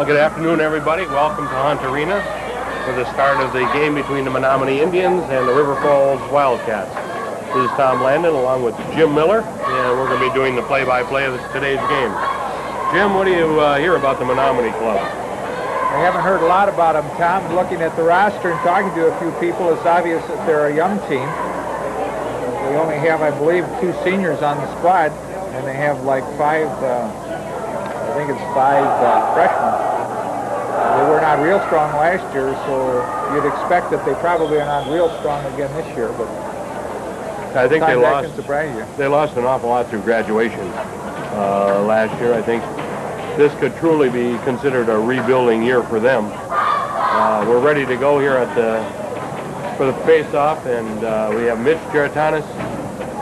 Well, good afternoon, everybody. Welcome to Hunt Arena for the start of the game between the Menomonie Indians and the River Falls Wildcats. This is Tom Landon along with Jim Miller, and we're going to be doing the play-by-play of today's game. Jim, what do you hear about the Menomonie Club? I haven't heard a lot about them, Tom. Looking at the roster and talking to a few people, it's obvious that they're a young team. They only have, I believe, 2 seniors on the squad, and they have like 5, I think it's 5 freshmen. They were not real strong last year, so you'd expect that they probably are not real strong again this year. But I think they lost. Can surprise you. They lost an awful lot through graduation last year. I think this could truly be considered a rebuilding year for them. We're ready to go here for the face-off, and we have Mitch Geratanis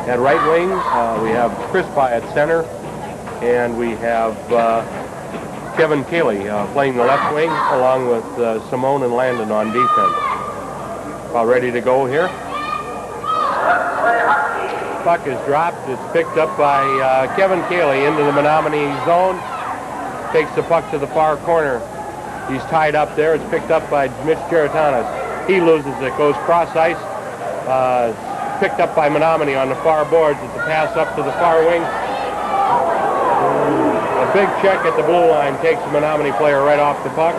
at right wing. We have Chris Pye at center, and we have Kevin Cayley playing the left wing, along with Simone and Landon on defense. About ready to go here. Puck is dropped. It's picked up by Kevin Cayley into the Menomonie zone. Takes the puck to the far corner. He's tied up there. It's picked up by Mitch Geratanis. He loses it. Goes cross ice. Picked up by Menomonie on the far boards. It's a pass up to the far wing. A big check at the blue line takes the Menomonie player right off the puck.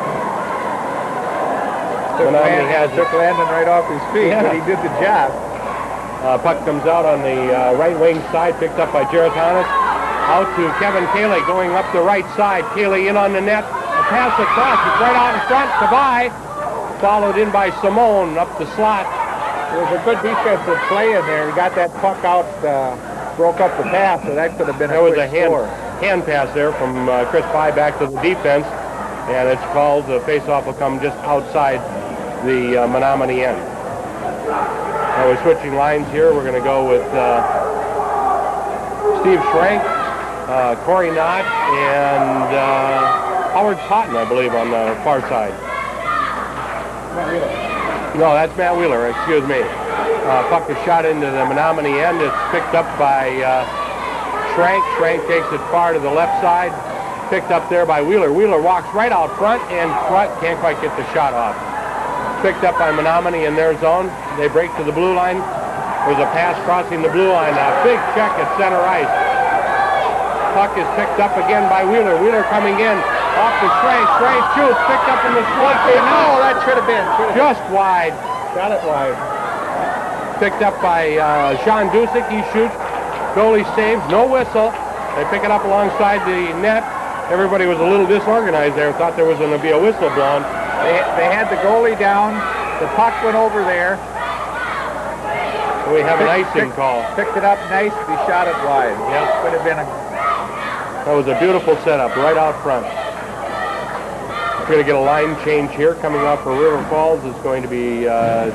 Took Landon right off his feet, but he did the job. Puck comes out on the right wing side, picked up by Geratanis. Out to Kevin Cayley going up the right side. Cayley in on the net. A pass across. It's right out in front to Pye. Followed in by Simone up the slot. It was a good defensive play in there. He got that puck out, broke up the pass, so that could have been a quick score. Hand pass there from Chris Pye back to the defense, and it's called. The faceoff will come just outside the Menomonie end. Now we're switching lines here. We're going to go with Steve Schrank, Corey Knott, and Howard Cotton, I believe, on the far side. Matt Wheeler. No, that's Matt Wheeler, excuse me. Puck is shot into the Menomonie end. It's picked up by Schrank. Schrank takes it far to the left side. Picked up there by Wheeler. Wheeler walks right out front and can't quite get the shot off. Picked up by Menomonie in their zone. They break to the blue line. There's a pass crossing the blue line. A big check at center ice. Puck is picked up again by Wheeler. Wheeler coming in off the Schrank. Schrank shoots. Picked up in the slot. No, that should have been. Just wide. Shot it wide. Picked up by Sean Dusick. He shoots. Goalie saves. No whistle. They pick it up alongside the net. Everybody was a little disorganized there. Thought there was going to be a whistle blown. They had the goalie down. The puck went over there. So we have an icing call. Picked it up nice. He shot it wide. Yes. Could have been a... That was a beautiful setup right out front. We're going to get a line change here. Coming up for River Falls is going to be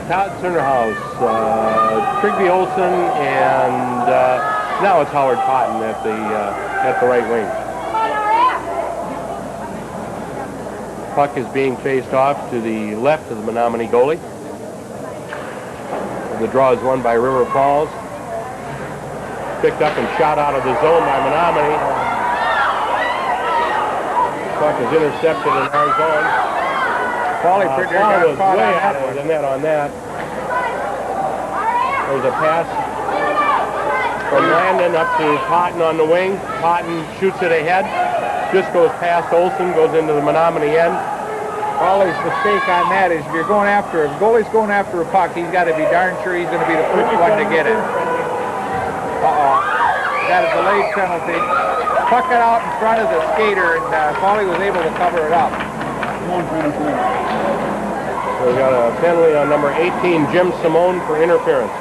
Todd Centerhouse, Trigby Olson, and now it's Howard Cotton at the right wing. Puck is being faced off to the left of the Menomonie goalie. The draw is won by River Falls. Picked up and shot out of the zone by Menomonie. Puck is intercepted in our zone. Paulie was way out of the net on that. There's a pass from Landon up to Cotton on the wing. Cotton shoots it ahead. Just goes past Olson, goes into the Menomonie end. Paulie's mistake on that is if you're going after, if goalie's going after a puck, he's got to be darn sure he's going to be the first one to get it. Got a delayed penalty. Puck it out in front of the skater, and Paulie was able to cover it up. So we got a penalty on number 18, Jim Simone, for interference.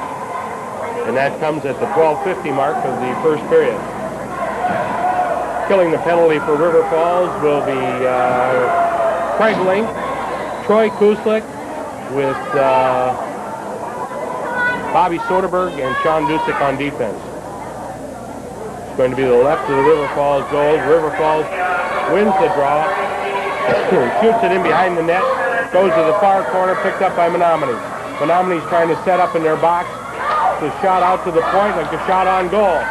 And that comes at the 12:50 mark of the first period. Killing the penalty for River Falls will be Craig Link, Troy Kuslik with Bobby Soderberg and Sean Dusick on defense. Going to be the left of the River Falls goal. River Falls wins the draw, shoots it in behind the net, goes to the far corner, picked up by Menomonie. Menomonie's trying to set up in their box. It's a shot out to the point, like a shot on goal.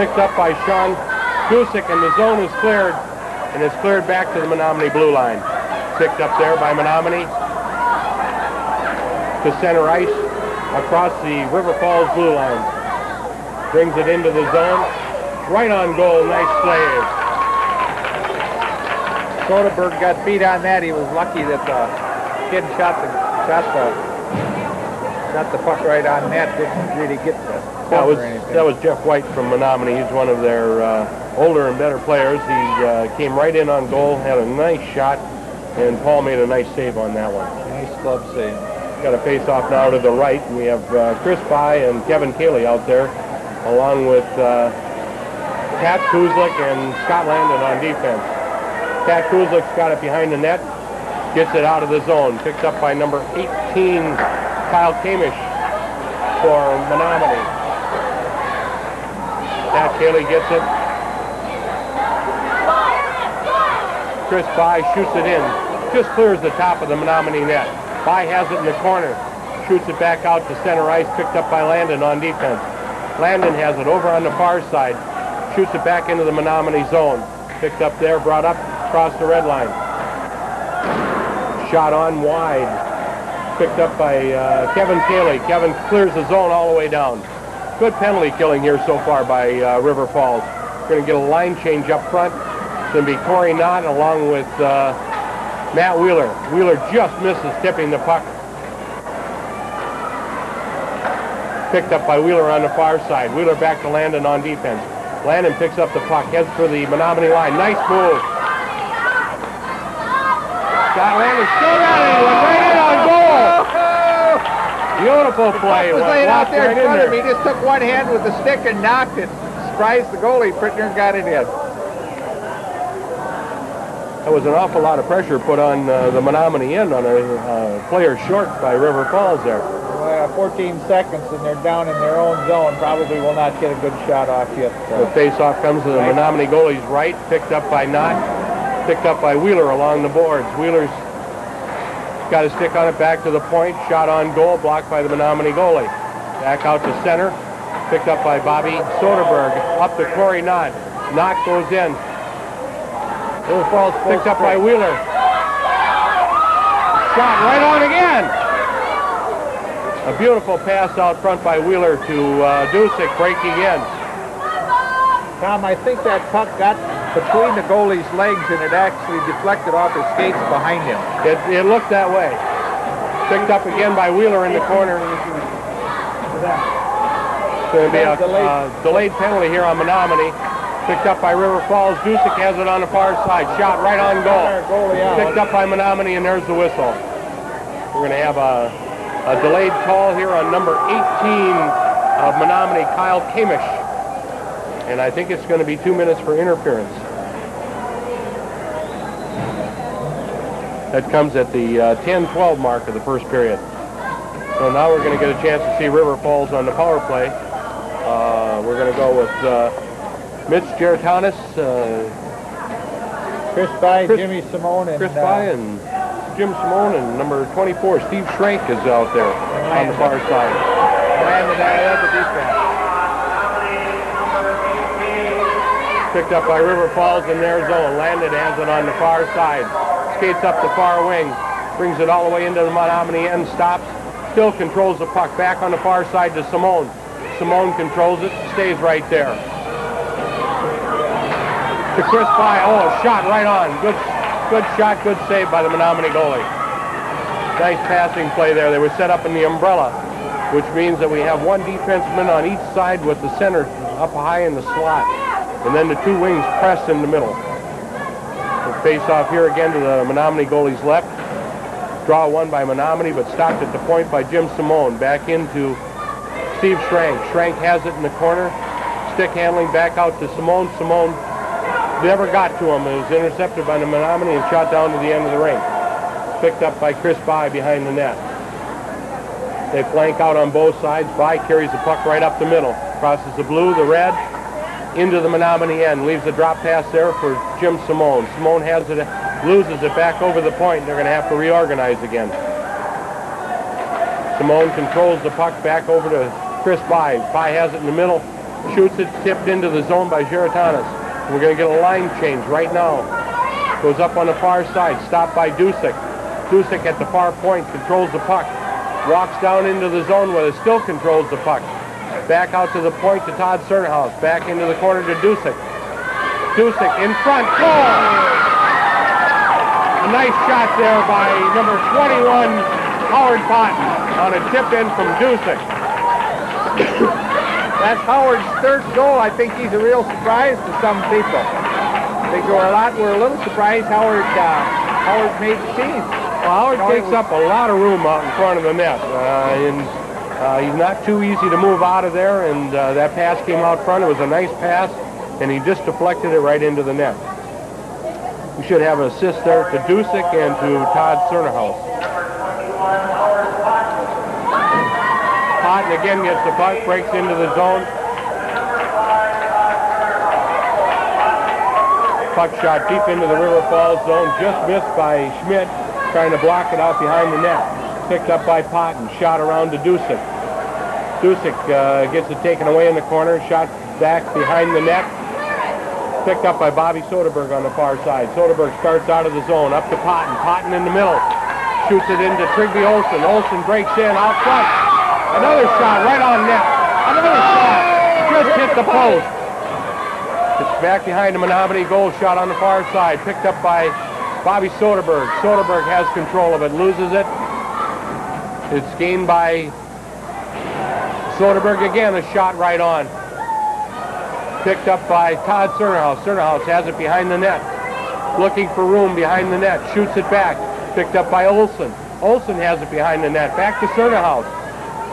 Picked up by Sean Dusick, and the zone is cleared, and it's cleared back to the Menomonie blue line. Picked up there by Menomonie to center ice across the River Falls blue line. Brings it into the zone. Right on goal. Nice save. Soderberg got beat on that. He was lucky that the kid shot the puck right on net. Didn't really get the corner or anything. That was Jeff White from Menomonie. He's one of their older and better players. He came right in on goal, had a nice shot, and Paul made a nice save on that one. Nice glove save. Got a face-off now to the right, and we have Chris Pye and Kevin Cayley out there, along with Pat Kuzlik and Scott Landon on defense. Pat Kuzlik's got it behind the net, gets it out of the zone, picked up by number 18, Kyle Kamish for Menomonie. Pat Cayley gets it. Chris Pye shoots it in, just clears the top of the Menomonie net. Pye has it in the corner, shoots it back out to center ice, picked up by Landon on defense. Landon has it over on the far side, shoots it back into the Menomonie zone. Picked up there, brought up across the red line. Shot on wide. Picked up by Kevin Cayley. Kevin clears the zone all the way down. Good penalty killing here so far by River Falls. We're going to get a line change up front. It's going to be Corey Knott along with Matt Wheeler. Wheeler just misses tipping the puck. Picked up by Wheeler on the far side. Wheeler back to Landon on defense. Landon picks up the puck, heads for the Menomonie line. Nice move. Scott Landon still got it. He went right in on goal. Beautiful play. Was laying out there in front of me. He just took one hand with the stick and knocked it. Surprised the goalie. Prittner got it in. That was an awful lot of pressure put on the Menomonie end on a player short by River Falls there. 14 seconds, and they're down in their own zone. Probably will not get a good shot off yet. The face-off comes to the Menomonie goalie's right, picked up by Knott, picked up by Wheeler along the boards. Wheeler's got his stick on it back to the point, shot on goal, blocked by the Menomonie goalie. Back out to center, picked up by Bobby Soderberg, up to Corey Knott. Knott goes in. River Falls picked up by Wheeler. Shot right on again. A beautiful pass out front by Wheeler to Dusick, breaking in. Tom, I think that puck got between the goalie's legs, and it actually deflected off his skates behind him. It looked that way. Picked up again by Wheeler in the corner. It's going to be a delayed penalty here on Menomonie. Picked up by River Falls. Dusick has it on the far side. Shot right on goal. Picked up by Menomonie, and there's the whistle. We're going to have a delayed call here on number 18 of Menomonie, Kyle Kamish. And I think it's going to be 2 minutes for interference. That comes at the 10-12 mark of the first period. So now we're going to get a chance to see River Falls on the power play. We're going to go with Mitch Geratanis, Chris By, Jimmy Simone, and Chris By and Jim Simone, and number 24, Steve Schrank, is out there on the far side. Landed out of the defense. Picked up by River Falls in their zone. Landed has it on the far side. Skates up the far wing. Brings it all the way into the Menomonie end. Stops. Still controls the puck. Back on the far side to Simone. Simone controls it. Stays right there. To Chris By. Oh, a shot right on. Good shot. Good save by the Menomonie goalie. Nice passing play there. They were set up in the umbrella, which means that we have one defenseman on each side with the center up high in the slot. And then the two wings pressed in the middle. We'll face off here again to the Menomonie goalie's left. Draw one by Menomonie, but stopped at the point by Jim Simone. Back into Steve Schrank. Schrank has it in the corner. Stick handling back out to Simone. Simone never got to him. It was intercepted by the Menomonie and shot down to the end of the rink. Picked up by Chris By behind the net. They flank out on both sides. By carries the puck right up the middle. Crosses the blue, the red, into the Menomonie end. Leaves a drop pass there for Jim Simone. Simone has it, loses it back over the point. They're going to have to reorganize again. Simone controls the puck back over to Chris By. By has it in the middle. Shoots it, tipped into the zone by Geratanis. We're going to get a line change right now. Goes up on the far side. Stopped by Dusick. Dusick at the far point controls the puck. Walks down into the zone with it. Still controls the puck. Back out to the point to Todd Cernahouse. Back into the corner to Dusick. Dusick in front. Goal! A nice shot there by number 21, Howard Potton, on a tip in from Dusick. That's Howard's third goal. I think he's a real surprise to some people. I think we're a little surprised Howard made the team. Well, Howard takes up a lot of room out in front of the net. He's not too easy to move out of there, and that pass came out front. It was a nice pass, and he just deflected it right into the net. We should have an assist there to Dusick and to Todd Cernahouse. Potton again gets the puck, breaks into the zone. Puck shot deep into the River Falls zone, just missed by Schmidt, trying to block it out behind the net. Picked up by Potton, shot around to Dusick. Dusick gets it taken away in the corner, shot back behind the net. Picked up by Bobby Soderberg on the far side. Soderberg starts out of the zone, up to Potton. Potton in the middle, shoots it into Trigby Olsen. Olsen breaks in out front. Another shot right on net. Another shot, just hit the post. It's back behind the Menomonie goal, shot on the far side. Picked up by Bobby Soderberg. Soderberg has control of it, loses it. It's gained by Soderberg again, a shot right on. Picked up by Todd Cernahouse. Cernahouse has it behind the net. Looking for room behind the net. Shoots it back. Picked up by Olsen. Olsen has it behind the net. Back to Cernahouse.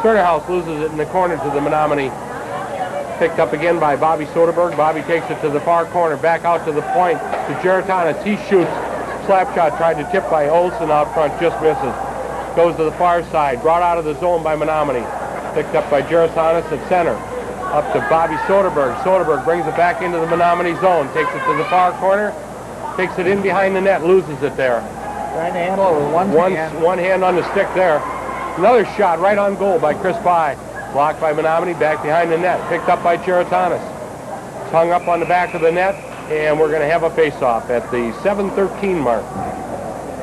Cernahouse loses it in the corner to the Menomonie. Picked up again by Bobby Soderberg. Bobby takes it to the far corner. Back out to the point to Geratanis. He shoots. Slap shot tried to tip by Olsen out front. Just misses. Goes to the far side. Brought out of the zone by Menomonie. Picked up by Geratanis at center. Up to Bobby Soderberg. Soderberg brings it back into the Menomonie zone. Takes it to the far corner. Takes it in behind the net. Loses it there. Trying to handle it with one hand. One hand on the stick there. Another shot right on goal by Chris By. Blocked by Menomonie. Back behind the net. Picked up by Geratanis. It's hung up on the back of the net. And we're going to have a face-off at the 7:13 mark.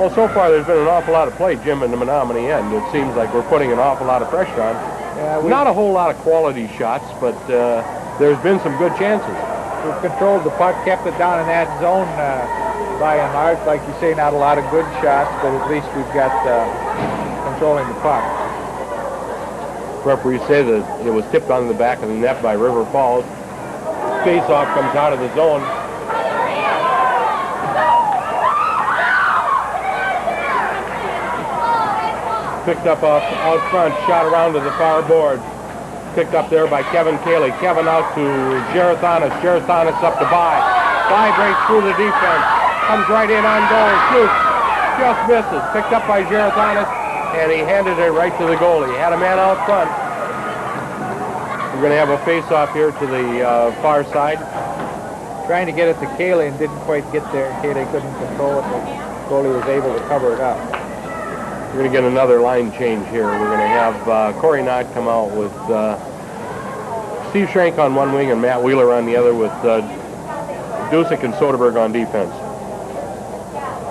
Well, so far there's been an awful lot of play, Jim, in the Menomonie end. It seems like we're putting an awful lot of pressure on. Not a whole lot of quality shots, but there's been some good chances. we've controlled the puck, kept it down in that zone by and large. Like you say, not a lot of good shots, but at least we've got controlling the puck. Referees say that it was tipped on the back of the net by River Falls. Face-off comes out of the zone. Picked up out front, shot around to the far board. Picked up there by Kevin Cayley. Kevin out to Gerathanis. Gerathanis up to Bai. Bai breaks through the defense. Comes right in on goal. Shoots. Just misses. Picked up by Gerathanis, and he handed it right to the goalie. He had a man out front. We're going to have a face-off here to the far side. Trying to get it to Cayley and didn't quite get there. Cayley couldn't control it, but the goalie was able to cover it up. We're going to get another line change here. We're going to have Corey Knott come out with Steve Schrank on one wing and Matt Wheeler on the other with Dusick and Soderberg on defense.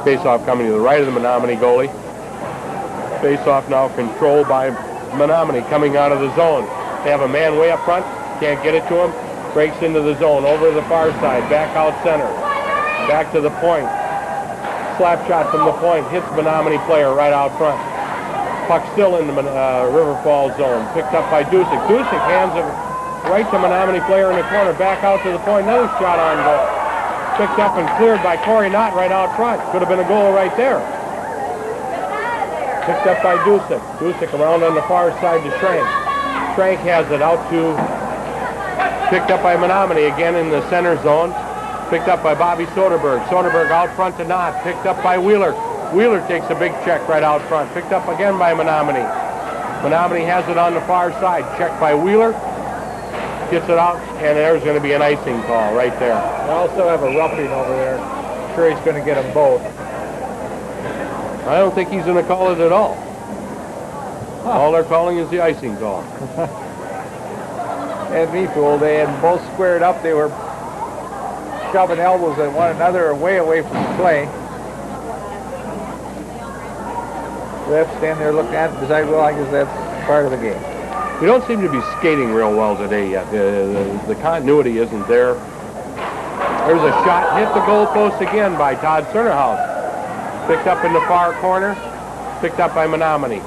Face-off coming to the right of the Menomonie goalie. Face-off now controlled by Menomonie coming out of the zone. They have a man way up front. Can't get it to him. Breaks into the zone. Over to the far side. Back out center. Back to the point. Slap shot from the point. Hits Menomonie player right out front. Puck still in the River Falls zone. Picked up by Dusick. Dusick hands it right to Menomonie player in the corner. Back out to the point. Another shot on goal. Picked up and cleared by Corey Knott right out front. Could have been a goal right there. Picked up by Dusick. Dusick around on the far side to Schrank. Schrank has it out to, picked up by Menomonie again in the center zone. Picked up by Bobby Soderberg. Soderberg out front to Knott. Picked up by Wheeler. Wheeler takes a big check right out front. Picked up again by Menomonie. Menomonie has it on the far side. Checked by Wheeler. Gets it out, and there's going to be an icing call right there. They also have a roughing over there. I'm sure he's going to get them both. I don't think he's going to call it at all. All they're calling is the icing call. And me fooled. They had both squared up. They were shoving elbows at one another way away from the play. Refs stand there looking at it and decide, well, I guess that's part of the game. We don't seem to be skating real well today yet. The continuity isn't there. There's a shot, hit the goalpost again by Todd Cernerhouse. Picked up in the far corner, picked up by Menomonie.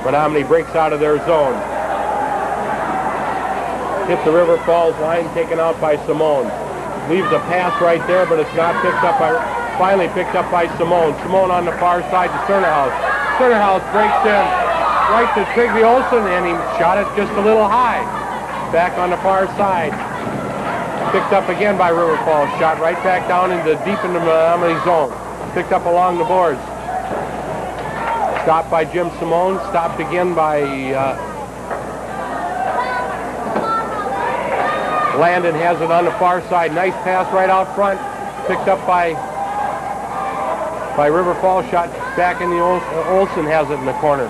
Menomonie breaks out of their zone. Hit the River Falls line, taken out by Simone. Leaves a pass right there, but it's not picked up by, finally picked up by Simone. Simone on the far side to Cernerhouse. Cernerhouse breaks in right to Trigby Olsen, and he shot it just a little high. Back on the far side. Picked up again by River Falls. Shot right back down into deep into Menomonie zone. Picked up along the boards. Stopped by Jim Simone. Stopped again by Landon has it on the far side. Nice pass right out front. Picked up by River Falls. Shot back in the Olsen has it in the corner.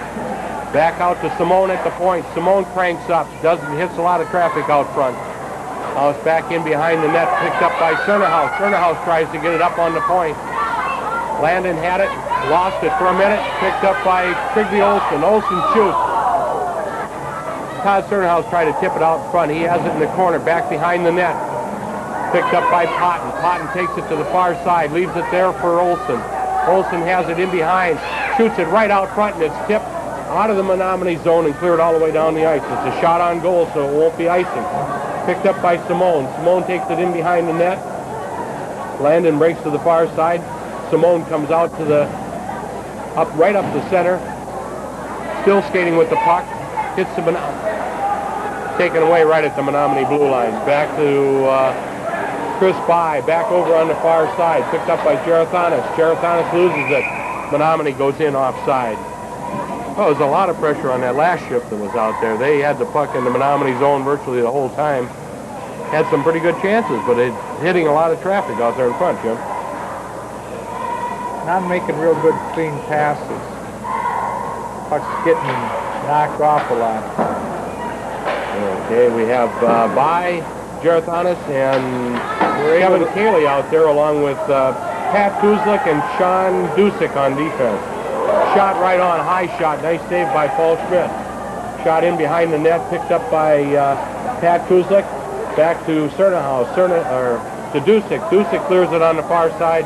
Back out to Simone at the point. Simone cranks up. Hits a lot of traffic out front. Now it's back in behind the net. Picked up by Cernerhouse. Cernerhouse tries to get it up on the point. Landon had it, lost it for a minute, picked up by Trigby Olsen. Olsen shoots. Todd Cernerhouse tried to tip it out front. He has it in the corner, back behind the net. Picked up by Potton. Potton takes it to the far side, leaves it there for Olsen. Olsen has it in behind, shoots it right out front, and it's tipped out of the Menomonie zone and cleared all the way down the ice. It's a shot on goal, so it won't be icing. Picked up by Simone. Simone takes it in behind the net. Landon breaks to the far side. Simone comes out to the, right up the center. Still skating with the puck. Hits the taken away right at the Menomonie blue line. Back to Chris Bai. Back over on the far side. Picked up by Gerathanis. Gerathanis loses it. Menomonie goes in offside. Well, there's a lot of pressure on that last shift that was out there. They had the puck in the Menomonie zone virtually the whole time. Had some pretty good chances, but it's hitting a lot of traffic out there in front, Jim. Not making real good clean passes. Puck's getting knocked off a lot. Okay, we have Bai, Gerathanis, and Kevin Cayley out there along with Pat Kuzlik and Sean Dusick on defense. Shot right on, high shot, nice save by Paul Schmidt. Shot in behind the net, picked up by Pat Kuzlik. Back to Cernerhouse. to Dusick. Dusick clears it on the far side.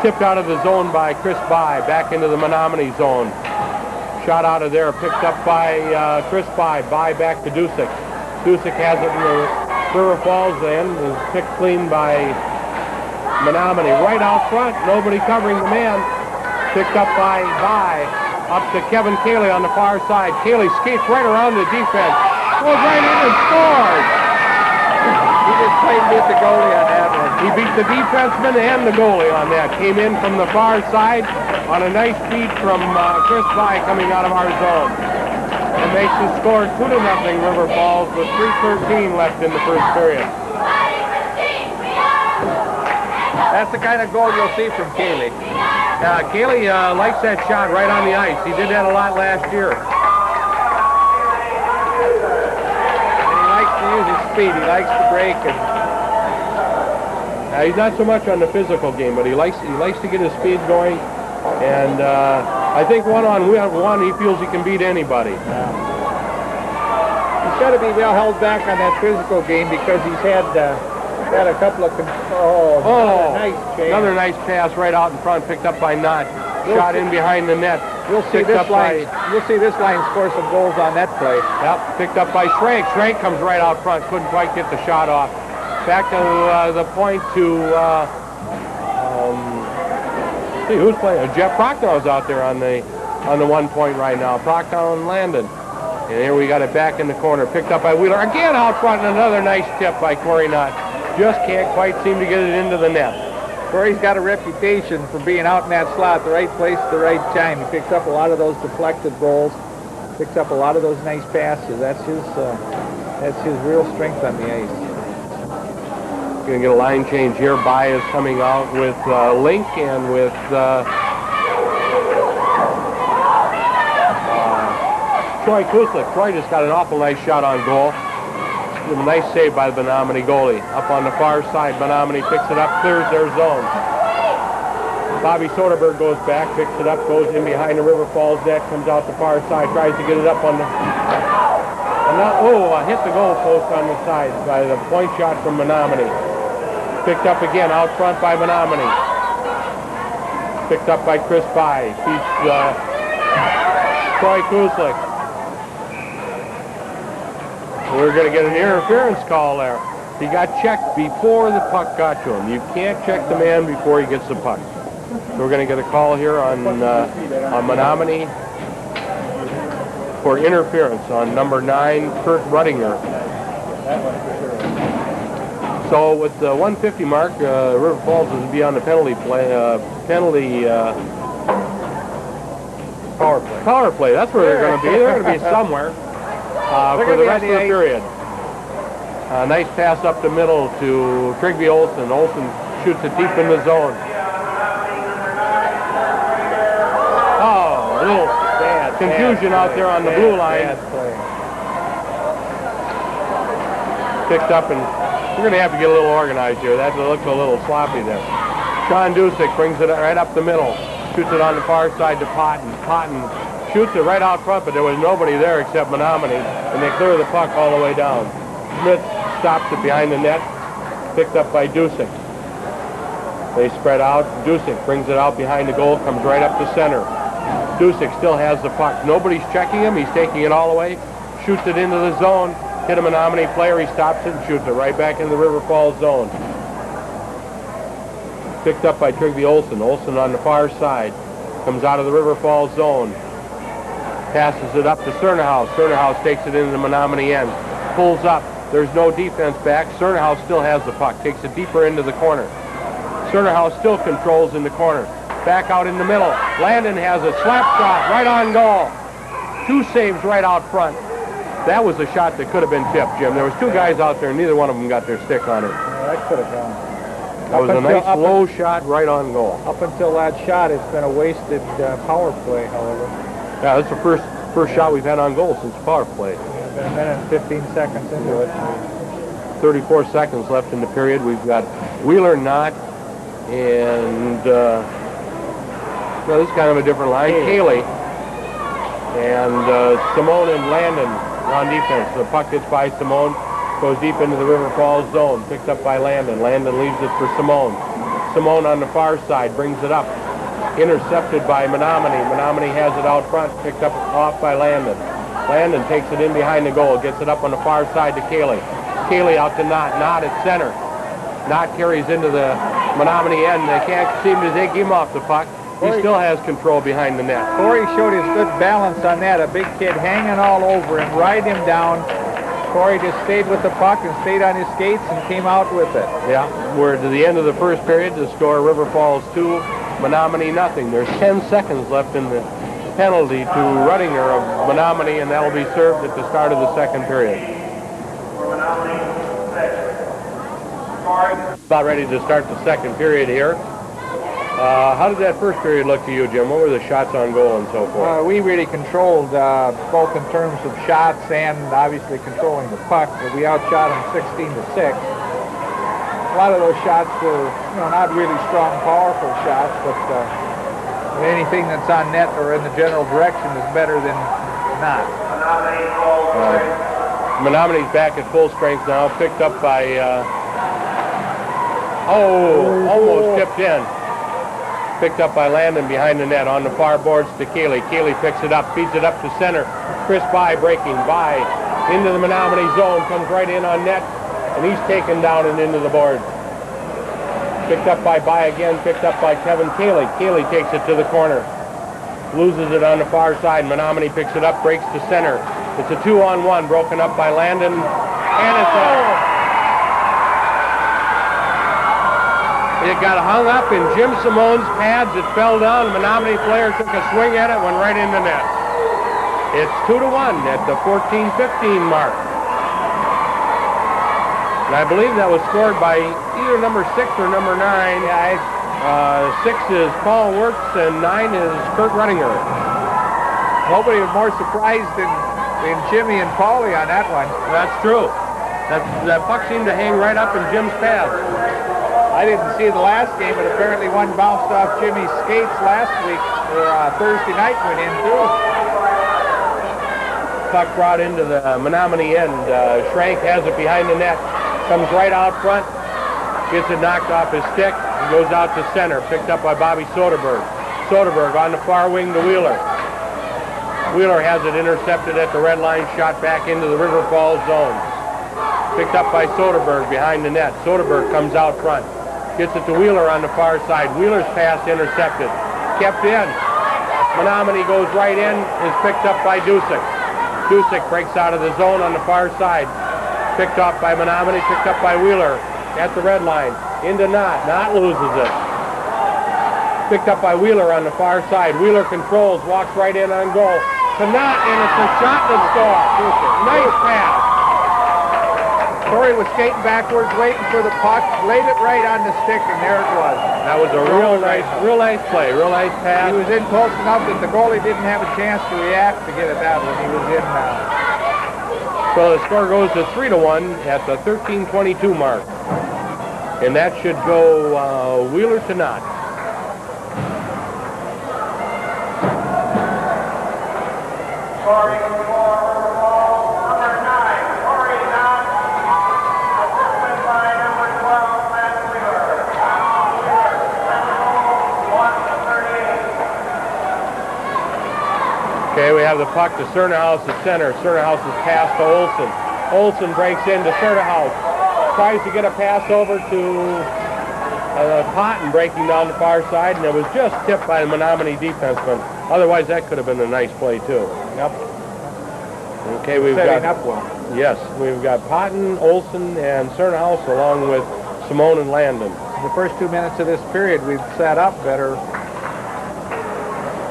Tipped out of the zone by Chris By, back into the Menomonie zone. Shot out of there, picked up by Chris By back to Dusick. Dusick has it in the River Falls end, is picked clean by Menomonie. Right out front, nobody covering the man. Picked up by up to Kevin Cayley on the far side. Cayley skates right around the defense. Goes right in and scores! He just plain beat the goalie on that one. He beat the defenseman and the goalie on that. Came in from the far side on a nice feed from Chris By coming out of our zone. And makes the score 2-0 River Falls with 3:13 left in the first period. That's the kind of goal you'll see from Cayley. Cayley likes that shot right on the ice. He did that a lot last year. And he likes to use his speed. He likes to break. And he's not so much on the physical game, but he likes to get his speed going. And I think one-on-one, he feels he can beat anybody. He's got to be well held back on that physical game because he's had a couple of another nice pass right out in front, picked up by Knott. Shot in behind the net. You'll see this line score some goals on that play. Yep, picked up by Schrank. Schrank comes right out front, couldn't quite get the shot off. Back to the point to see who's playing. Jeff Prochnow's out there on the 1 point right now. Prochnow and Landon. And here we got it back in the corner. Picked up by Wheeler. Again out front, and another nice tip by Corey Knott. Just can't quite seem to get it into the net. Corey's got a reputation for being out in that slot, the right place at the right time. He picks up a lot of those deflected goals. Picks up a lot of those nice passes. That's his real strength on the ice. Going to get a line change here. By is coming out with Link and with Troy Kuslik. Troy just got an awful nice shot on goal. A nice save by the Menomonie goalie. Up on the far side, Menomonie picks it up, clears their zone. Bobby Soderberg goes back, picks it up, goes in behind the River Falls net, comes out the far side, tries to get it up on the... hit the goal post on the side by the point shot from Menomonie. Picked up again out front by Menomonie. Picked up by Chris By. He's Troy Kuslik. We're going to get an interference call there. He got checked before the puck got to him. You can't check the man before he gets the puck. So we're going to get a call here on Menomonie for interference on number 9, Kurt Ruttinger. So with the 150 mark, River Falls will be on the penalty power play. That's where they're going to be. They're going to be somewhere. For the rest of the period. Nice pass up the middle to Trigby Olsen. Olsen shoots it deep in the zone. Oh, a little confusion out there on the blue line. Picked up, and we're going to have to get a little organized here. That looks a little sloppy there. Sean Dusick brings it right up the middle. Shoots it on the far side to Potton. Potton shoots it right out front, but there was nobody there except Menomonie, and they clear the puck all the way down. Smith stops it behind the net, picked up by Dusick. They spread out. Dusick brings it out behind the goal, comes right up the center. Dusick still has the puck. Nobody's checking him. He's taking it all away, shoots it into the zone, hit a Menomonie player. He stops it and shoots it right back in the River Falls zone. Picked up by Trigby Olsen. Olsen on the far side, comes out of the River Falls zone. Passes it up to Cernahouse. Cernahouse takes it into the Menomonie end. Pulls up. There's no defense back. Cernahouse still has the puck. Takes it deeper into the corner. Cernahouse still controls in the corner. Back out in the middle. Landon has a slap shot right on goal. 2 saves right out front. That was a shot that could have been tipped, Jim. There was 2 guys out there, and neither one of them got their stick on it. Yeah, that could have gone. That was a nice low shot right on goal. Up until that shot, it's been a wasted power play, however. Yeah, that's the first shot we've had on goal since power play. It's been a minute and 15 seconds into it. 34 seconds left in the period. We've got Wheeler, Knott, and this is kind of a different line. Cayley and Simone and Landon on defense. The puck gets by Simone, Goes deep into the River Falls zone. Picked up by Landon. Landon leaves it for Simone. Simone on the far side brings it up. Intercepted by Menomonie. Menomonie has it out front. Picked up off by Landon. Landon takes it in behind the goal. Gets it up on the far side to Cayley. Cayley out to Knott. Knott at center. Knott carries into the Menomonie end. They can't seem to take him off the puck. He still has control behind the net. Corey showed his good balance on that. A big kid hanging all over him, ride him down. Corey just stayed with the puck and stayed on his skates and came out with it. Yeah, we're to the end of the first period. The score, River Falls 2, Menomonie nothing. There's 10 seconds left in the penalty to Ruttinger of Menomonie, and that'll be served at the start of the second period. About ready to start the second period here. How did that first period look to you, Jim? What were the shots on goal and so forth? We really controlled both in terms of shots and obviously controlling the puck. But we outshot them 16-6. A lot of those shots were, not really strong, powerful shots, but anything that's on net or in the general direction is better than not. Menomonie's back at full strength now, picked up by, almost tipped in. Picked up by Landon behind the net on the far boards to Cayley. Cayley picks it up, feeds it up to center. Chris By breaking. By into the Menomonie zone, comes right in on net, and he's taken down and into the board. Picked up by again, picked up by Kevin Cayley. Cayley takes it to the corner. Loses it on the far side. Menomonie picks it up, breaks to center. It's a 2-on-1, broken up by Landon, and it's out. It got hung up in Jim Simone's pads. It fell down. The Menomonie player took a swing at it, went right in the net. It's 2-1 at the 14-15 mark. And I believe that was scored by either number 6 or number 9. 6 is Paul Wirtz and 9 is Kurt Ruttinger. Nobody was more surprised than Jimmy and Paulie on that one. That's true. That puck seemed to hang right up in Jim's pads. I didn't see the last game, but apparently one bounced off Jimmy's skates last week, or Thursday night went in too. Puck brought into the Menomonie end. Schrank has it behind the net. Comes right out front. Gets it knocked off his stick. And goes out to center. Picked up by Bobby Soderberg. Soderberg on the far wing to Wheeler. Wheeler has it intercepted at the red line. Shot back into the River Falls zone. Picked up by Soderberg behind the net. Soderberg comes out front. Gets it to Wheeler on the far side. Wheeler's pass intercepted. Kept in. Menomonie goes right in. Is picked up by Dusick. Dusick breaks out of the zone on the far side. Picked off by Menomonie. Picked up by Wheeler at the red line. Into Knott. Knott loses it. Picked up by Wheeler on the far side. Wheeler controls. Walks right in on goal. To Knott, and it's a shot to score. Nice pass. Corey was skating backwards, waiting for the puck, laid it right on the stick, and there it was. That was a real nice play, real nice pass. He was in close enough that the goalie didn't have a chance to react to get it that one. He was in now. So the score goes to 3-1 at the 13:22 mark. And that should go Wheeler to Knott. Okay, we have the puck to Cernahouse at center. Cernahouse's pass to Olson. Olson breaks into Cernahouse. Tries to get a pass over to Cotton breaking down the far side, and it was just tipped by the Menomonie defenseman. Otherwise, that could have been a nice play, too. Yep. Okay, we've setting up well. Yes, we've got Cotton, Olson, and Cernahouse along with Simone and Landon. The first 2 minutes of this period, we've set up better.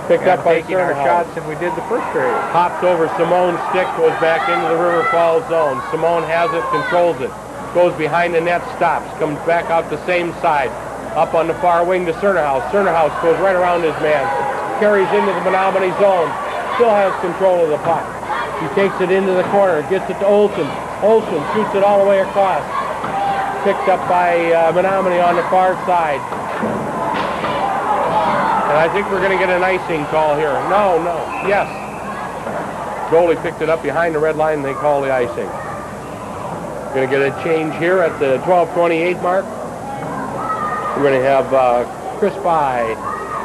Picked up by taking our shots than we did the first period. Hops over Simone's stick, goes back into the River Falls zone. Simone has it, controls it. Goes behind the net, stops, comes back out the same side. Up on the far wing to Cernahouse. Cernahouse goes right around his man. Carries into the Menomonie zone. Still has control of the puck. He takes it into the corner, gets it to Olson. Olson shoots it all the way across. Picked up by Menomonie on the far side. And I think we're going to get an icing call here. No, yes. Goalie picked it up behind the red line, and they call the icing. Going to get a change here at the 12:28 mark. We're going to have Chris By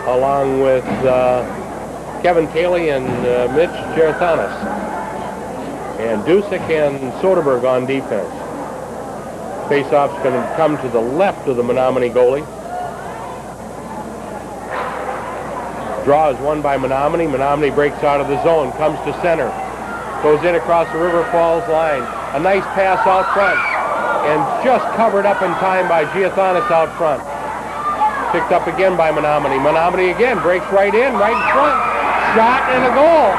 along with Kevin Cayley and Mitch Gerathanis. And Dusick and Soderberg on defense. Face-off's going to come to the left of the Menomonie goalie. Draw is won by Menomonie. Menomonie breaks out of the zone, comes to center. Goes in across the River Falls line. A nice pass out front. And just covered up in time by Gerathanis out front. Picked up again by Menomonie. Menomonie again breaks right in front. Shot and a goal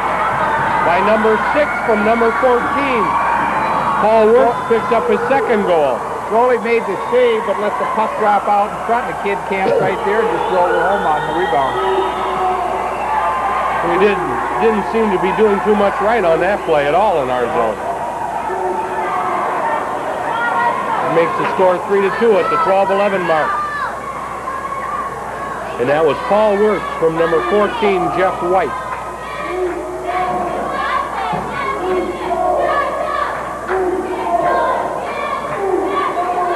by number 6 from number 14. Paul Wirtz picks up his second goal. Goalie made the save, but let the puck drop out in front. The kid camped right there and just rolled it home on the rebound. We didn't seem to be doing too much right on that play at all in our zone. It makes the score 3-2 at the 12:11 mark. And that was Paul Wirtz from number 14, Jeff White.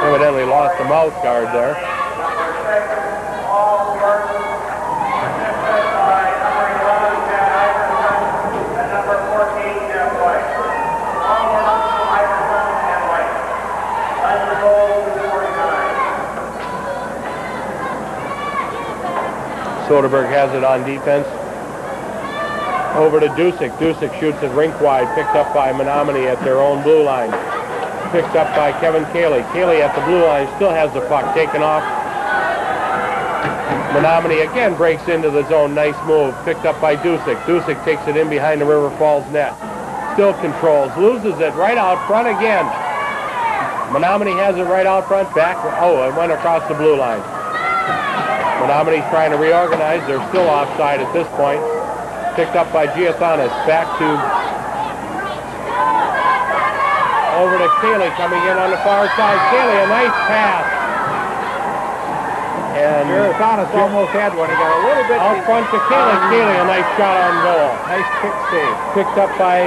Evidently lost the mouth guard there. Soderberg has it on defense. Over to Dusick. Dusick shoots it rink wide, picked up by Menomonie at their own blue line. Picked up by Kevin Cayley. Cayley at the blue line still has the puck taken off. Menomonie again breaks into the zone. Nice move. Picked up by Dusick. Dusick takes it in behind the River Falls net. Still controls. Loses it right out front again. Menomonie has it right out front. Back. Oh, it went across the blue line. Menomonie's trying to reorganize. They're still offside at this point. Picked up by Gerathanis. Back to over to Cayley coming in on the far side. Cayley, a nice pass. And Gerathanis almost had one. He got a little bit out front to Cayley. Cayley, a nice shot on goal. Nice kick save. Picked up by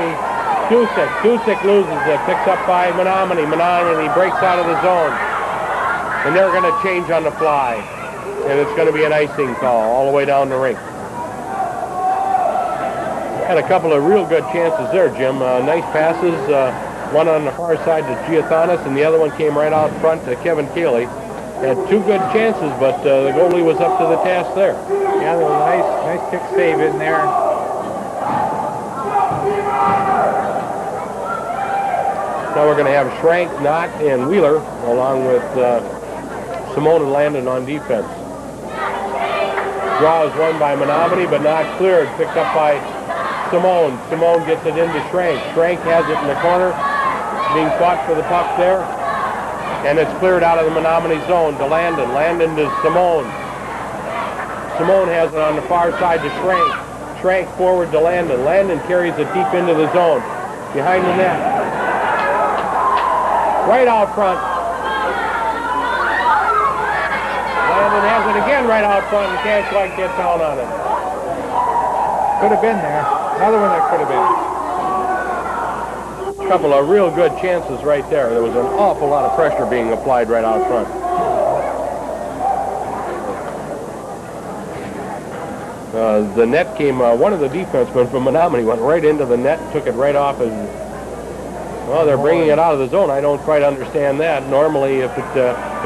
Dusick. Dusick loses it. Picked up by Menomonie. Menomonie breaks out of the zone. And they're going to change on the fly. And it's going to be an icing call all the way down the rink. Had a couple of real good chances there, Jim. Nice passes. One on the far side to Gerathanis, and the other one came right out front to Kevin Cayley. Had two good chances, but the goalie was up to the task there. Yeah, there was a nice kick save in there. Now we're going to have Schrank, Knott, and Wheeler, along with Simone and Landon on defense. Draw is won by Menomonie, but not cleared. Picked up by Simone. Simone gets it into Schrank. Schrank has it in the corner, being fought for the puck there. And it's cleared out of the Menomonie zone to Landon. Landon to Simone. Simone has it on the far side to Schrank. Schrank forward to Landon. Landon carries it deep into the zone, behind the net. Right out front. Landon has it again right out front, and can't quite get down on it. Could have been there. Another one that could have been. A couple of real good chances right there. There was an awful lot of pressure being applied right out front. The net came, one of the defensemen from Menomonie went right into the net, took it right off his... Well, they're bringing it out of the zone. I don't quite understand that. Normally, if it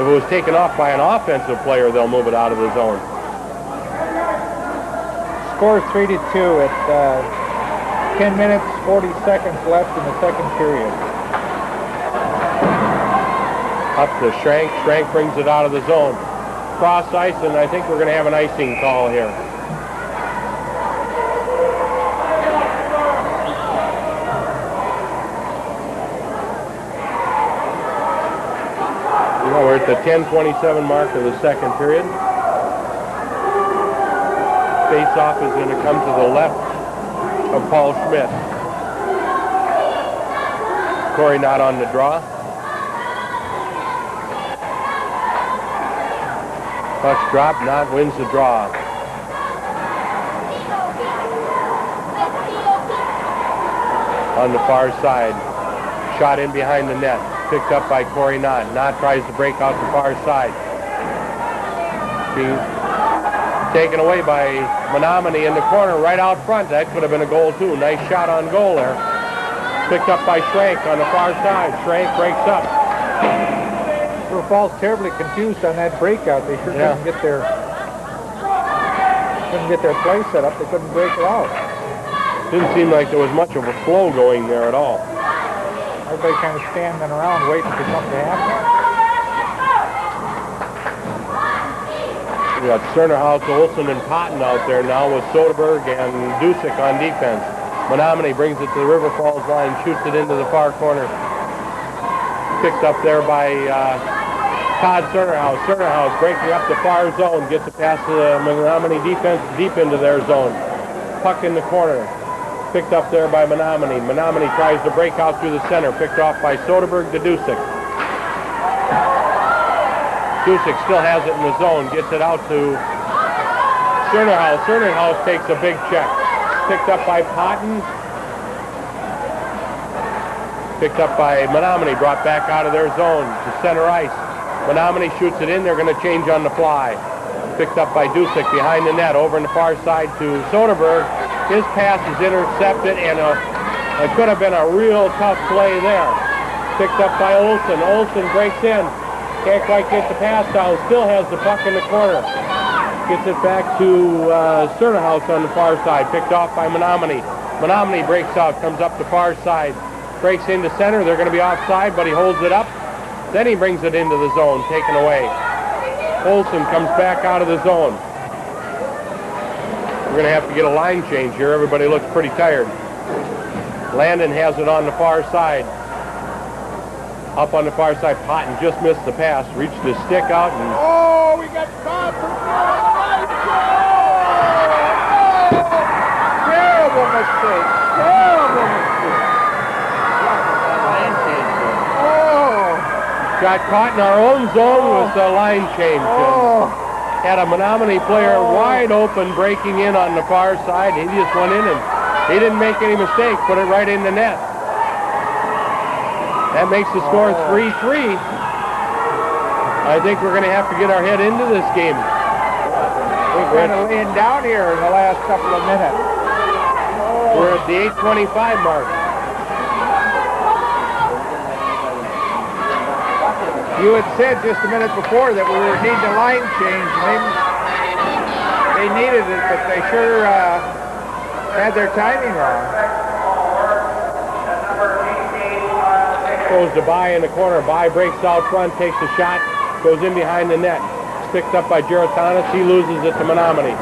was taken off by an offensive player, they'll move it out of the zone. Score 3-2 at 10 minutes, 40 seconds left in the second period. Up to Schrank. Schrank brings it out of the zone. Cross ice, and I think we're going to have an icing call here. We're at the 10:27 mark of the second period. Face-off is going to come to the left of Paul Schmidt. Corey not on the draw. Puck's dropped, Knott wins the draw. On the far side. Shot in behind the net. picked up by Corey Knott. Knott tries to break out the far side. Being taken away by Menomonie in the corner right out front. That could have been a goal too. Nice shot on goal there. Picked up by Schrank on the far side. Schrank breaks up. River Falls terribly confused on that breakout. They sure couldn't get their play set up. They couldn't break it out. Didn't seem like there was much of a flow going there at all. Everybody kind of standing around waiting for something to happen. We got Cernerhouse, Olson, and Patton out there now with Soderberg and Dusick on defense. Menomonie brings it to the River Falls line, shoots it into the far corner. Picked up there by Todd Cernerhouse. Cernerhouse breaking up the far zone, gets it past the Menomonie defense deep into their zone. Puck in the corner. Picked up there by Menomonie. Menomonie tries to break out through the center. Picked off by Soderberg to Dusick. Dusick still has it in the zone. Gets it out to Cernerhouse. Cernerhouse takes a big check. Picked up by Patton. Picked up by Menomonie. Brought back out of their zone to center ice. Menomonie shoots it in. They're going to change on the fly. Picked up by Dusick behind the net. Over in the far side to Soderberg. His pass is intercepted, and it could have been a real tough play there. Picked up by Olson. Olson breaks in. Can't quite get the pass down. Still has the puck in the corner. Gets it back to Cernerhouse on the far side. Picked off by Menomonie. Menomonie breaks out, comes up the far side. Breaks into center. They're going to be offside, but he holds it up. Then he brings it into the zone, taken away. Olson comes back out of the zone. We're going to have to get a line change here. Everybody looks pretty tired. Landon has it on the far side. Up on the far side, Patton just missed the pass, reached his stick out, and... Oh, we got caught for terrible mistake. Terrible mistake. Oh. Got caught in our own zone with the line change. Oh. Had a Menomonie player wide open breaking in on the far side. He just went in and he didn't make any mistake, put it right in the net. That makes the score 3-3. I think we're going to have to get our head into this game. We're kind of laying down here in the last couple of minutes. We're at the 8:25 mark. You had said just a minute before that we were needing a line change. They needed it, but they sure had their timing wrong. Goes to By in the corner. By breaks out front, takes a shot, goes in behind the net. Picked up by Geratanis. He loses it to Menomonie.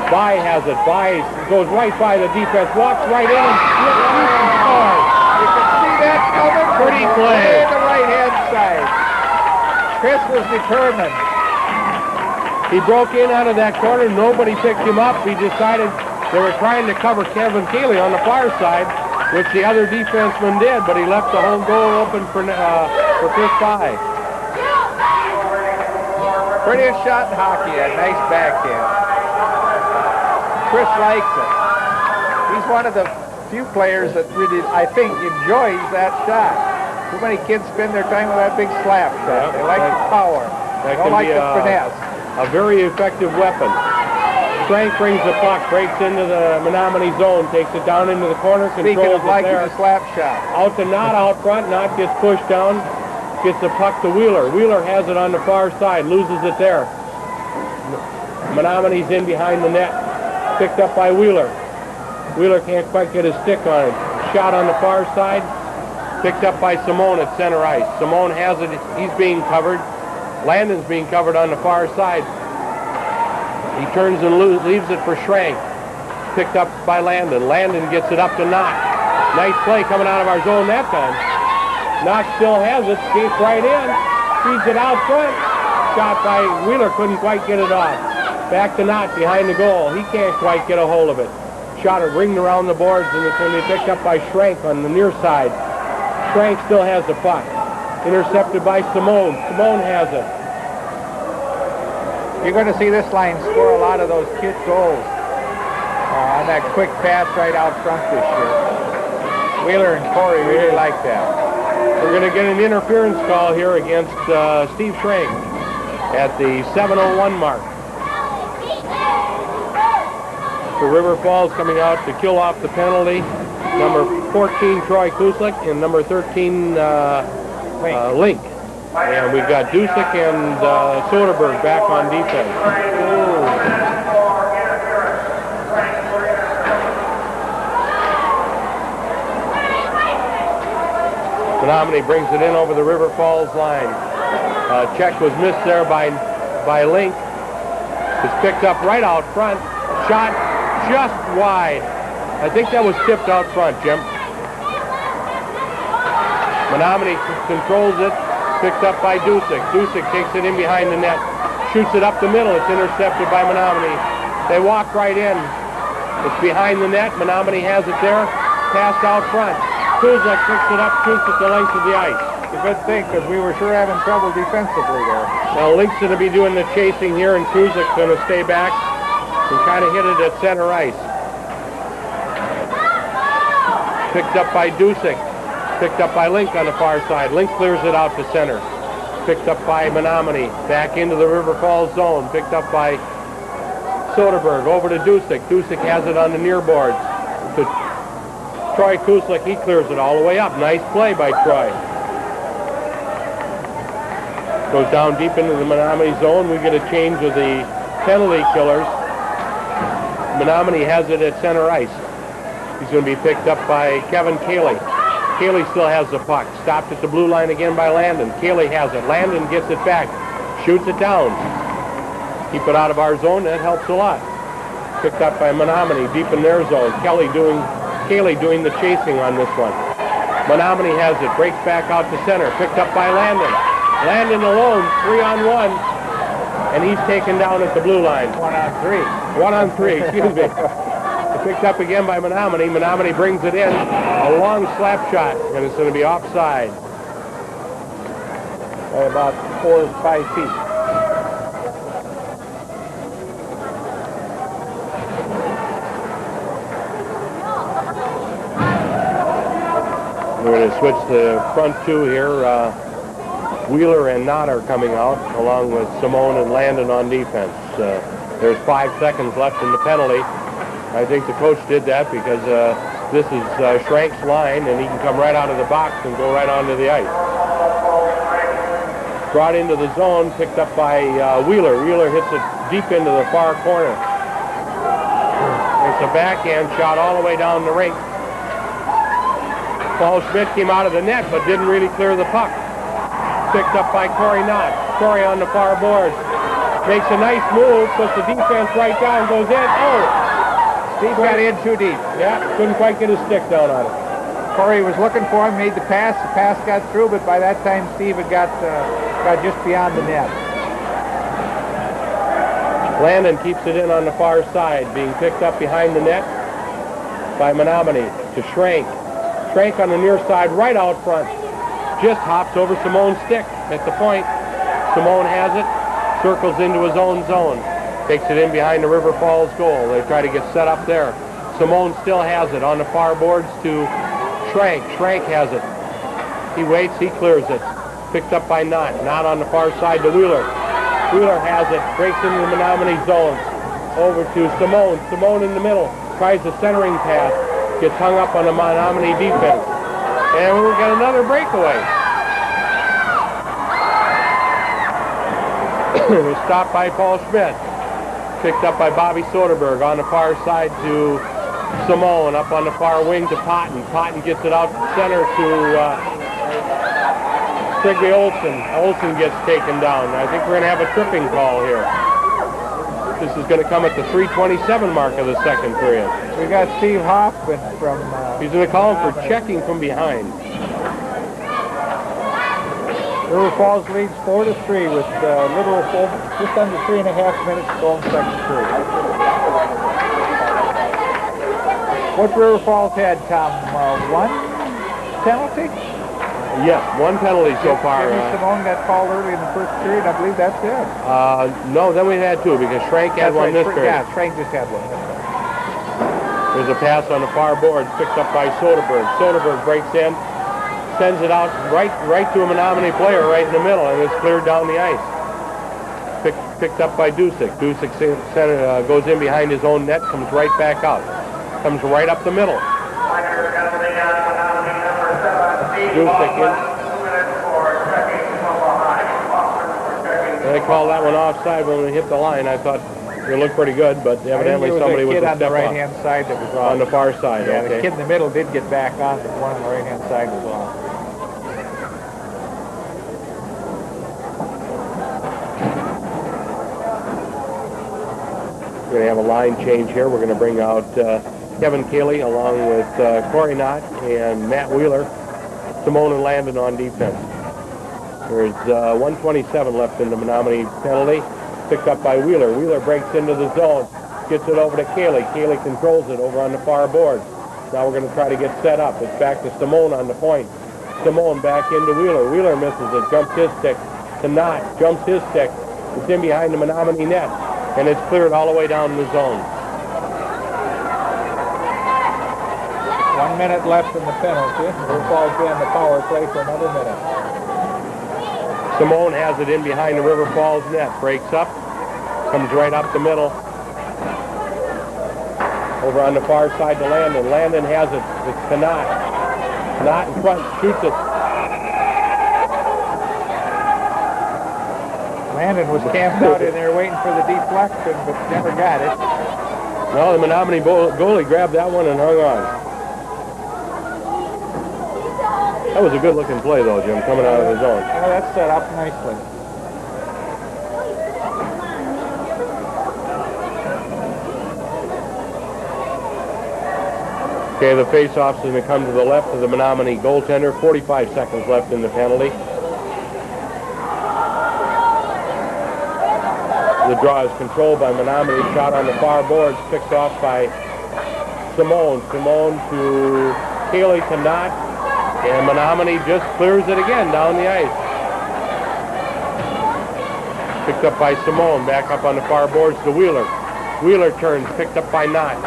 By has it. By goes right by the defense, walks right in and scores. You can see that coming. Pretty play. On the right-hand side. Chris was determined. He broke in out of that corner. Nobody picked him up. He decided they were trying to cover Kevin Keeley on the far side, which the other defenseman did, but he left the home goal open for Chris By. Prettiest shot in hockey, a nice backhand. Chris likes it. He's one of the few players that really, I think, enjoys that shot. Too many kids spend their time with that big slap shot. They like the power. They don't like the finesse. A very effective weapon. Frank brings the puck, breaks into the Menomonie zone, takes it down into the corner, controls it liking there. The slap shot. Out to Knott out front. Knott gets pushed down, gets the puck to Wheeler. Wheeler has it on the far side, loses it there. Menomonie's in behind the net, picked up by Wheeler. Wheeler can't quite get his stick on it. Shot on the far side, picked up by Simone at center ice. Simone has it, he's being covered. Landon's being covered on the far side. He turns and leaves it for Schrank. Picked up by Landon. Landon gets it up to Knott. Nice play coming out of our zone that time. Knott still has it. Skates right in. Feeds it out front. Shot by Wheeler. Couldn't quite get it off. Back to Knott behind the goal. He can't quite get a hold of it. Shot it ringed around the boards, and it's going to be picked up by Schrank on the near side. Schrank still has the puck. Intercepted by Simone. Simone has it. You're going to see this line score a lot of those kid goals on that quick pass right out front this year. Wheeler and Corey really like that. We're going to get an interference call here against Steve Schrank at the 7:01 mark. So River Falls coming out to kill off the penalty. Number 14, Troy Kuslik, and number 13, Link. And we've got Dusick and Soderberg back on defense. Menomonie brings it in over the River Falls line. Check was missed there by Link. It's picked up right out front. Shot just wide. I think that was tipped out front, Jim. Menomonie controls it. Picked up by Dusick. Dusick takes it in behind the net. Shoots it up the middle. It's intercepted by Menomonie. They walk right in. It's behind the net. Menomonie has it there. Passed out front. Kuslik picks it up, shoots at the length of the ice. It's a good thing, because we were sure having trouble defensively there. Now Link's going to be doing the chasing here, and Kuslik's going to stay back and kind of hit it at center ice. Picked up by Dusick. Picked up by Link on the far side. Link clears it out to center. Picked up by Menomonie. Back into the River Falls zone. Picked up by Soderberg. Over to Dusick. Dusick has it on the near boards. To Troy Kuslik. He clears it all the way up. Nice play by Troy. Goes down deep into the Menomonie zone. We get a change of the penalty killers. Menomonie has it at center ice. He's going to be picked up by Kevin Cayley. Cayley still has the puck. Stopped at the blue line again by Landon. Cayley has it. Landon gets it back. Shoots it down. Keep it out of our zone. That helps a lot. Picked up by Menomonie deep in their zone. Cayley doing the chasing on this one. Menomonie has it. Breaks back out to center. Picked up by Landon. Landon alone. 3-on-1. And he's taken down at the blue line. 1-on-3. 1-on-3. Excuse me. Picked up again by Menomonie. Menomonie brings it in. A long slap shot, and it's going to be offside. By about 4 or 5 feet. We're going to switch the front two here. Wheeler and Knott are coming out, along with Simone and Landon on defense. There's 5 seconds left in the penalty. I think the coach did that because this is Schrank's line, and he can come right out of the box and go right onto the ice. Brought into the zone, picked up by Wheeler. Wheeler hits it deep into the far corner. It's a backhand shot all the way down the rink. Paul Schmidt came out of the net, but didn't really clear the puck. Picked up by Corey Knott. Corey on the far boards. Makes a nice move, puts the defense right down, goes in. Oh! Steve got in too deep. Yeah, couldn't quite get his stick down on it. Corey was looking for him, made the pass. The pass got through, but by that time Steve had got just beyond the net. Landon keeps it in on the far side, being picked up behind the net by Menomonie to Schrank. Schrank on the near side, right out front. Just hops over Simone's stick at the point. Simone has it, circles into his own zone. Takes it in behind the River Falls goal. They try to get set up there. Simone still has it on the far boards to Schrank. Schrank has it. He waits, he clears it. Picked up by Knott. Knott on the far side to Wheeler. Wheeler has it, breaks into the Menomonie zone. Over to Simone. Simone in the middle. Tries the centering pass. Gets hung up on the Menomonie defense. And we got another breakaway. It was stopped by Paul Schmidt. Picked up by Bobby Soderberg on the far side to Simone. Up on the far wing to Potten. Potten gets it out center to Trigby Olsen. Olsen gets taken down. I think we're going to have a tripping call here. This is going to come at the 3:27 mark of the second period. We got Steve Hoffman from... He's going to call him for checking from behind. River Falls leads 4-3 with just under 3.5 minutes to go in the second period. What River Falls had, Tom? One penalty? Yes, one penalty so far. Simone got called early in the first period. I believe that's it. No, then we had two because Schrank had one this period. Yeah, Schrank just had one. There's a pass on the far boards picked up by Soderberg. Soderberg breaks in. sends it out right to a Menomonie player right in the middle, and it's cleared down the ice. Picked up by Dusick. Dusick goes in behind his own net, comes right back out. Comes right up the middle. Dusick in. They called that one offside when we hit the line. I thought it looked pretty good, but evidently somebody was a on the step right-hand side that was off. on the far side. Yeah, okay. the kid in the middle did get back on, but the one on the right-hand side was off. We're going to have a line change here. We're going to bring out Kevin Cayley along with Corey Knott and Matt Wheeler, Simone and Landon on defense. There's 1:27 left in the Menomonie penalty. Picked up by Wheeler. Wheeler breaks into the zone, gets it over to Cayley. Cayley controls it over on the far board. Now we're going to try to get set up. It's back to Simone on the point. Simone back into Wheeler. Wheeler misses it, jumps his stick to Knott, jumps his stick. It's in behind the Menomonie net, and it's cleared all the way down in the zone. 1 minute left in the penalty. We'll fall on the power play for another minute. Simone has it in behind the River Falls net. Breaks up. Comes right up the middle. Over on the far side to Landon. Landon has it. It's to Knott. Knott in front. Shoots it. Landon was camped out in there waiting for the deflection, but never got it. No, the Menomonie goalie grabbed that one and hung on. That was a good-looking play, though, Jim, coming out of the zone. Well, that's set up nicely. Okay, the face-off's going to come to the left of the Menomonie goaltender. 45 seconds left in the penalty. The draw is controlled by Menomonie. Shot on the far boards, picked off by Simone. Simone to Cayley to Knott. And Menomonie just clears it again down the ice. Picked up by Simone. Back up on the far boards to Wheeler. Wheeler turns, picked up by Knott.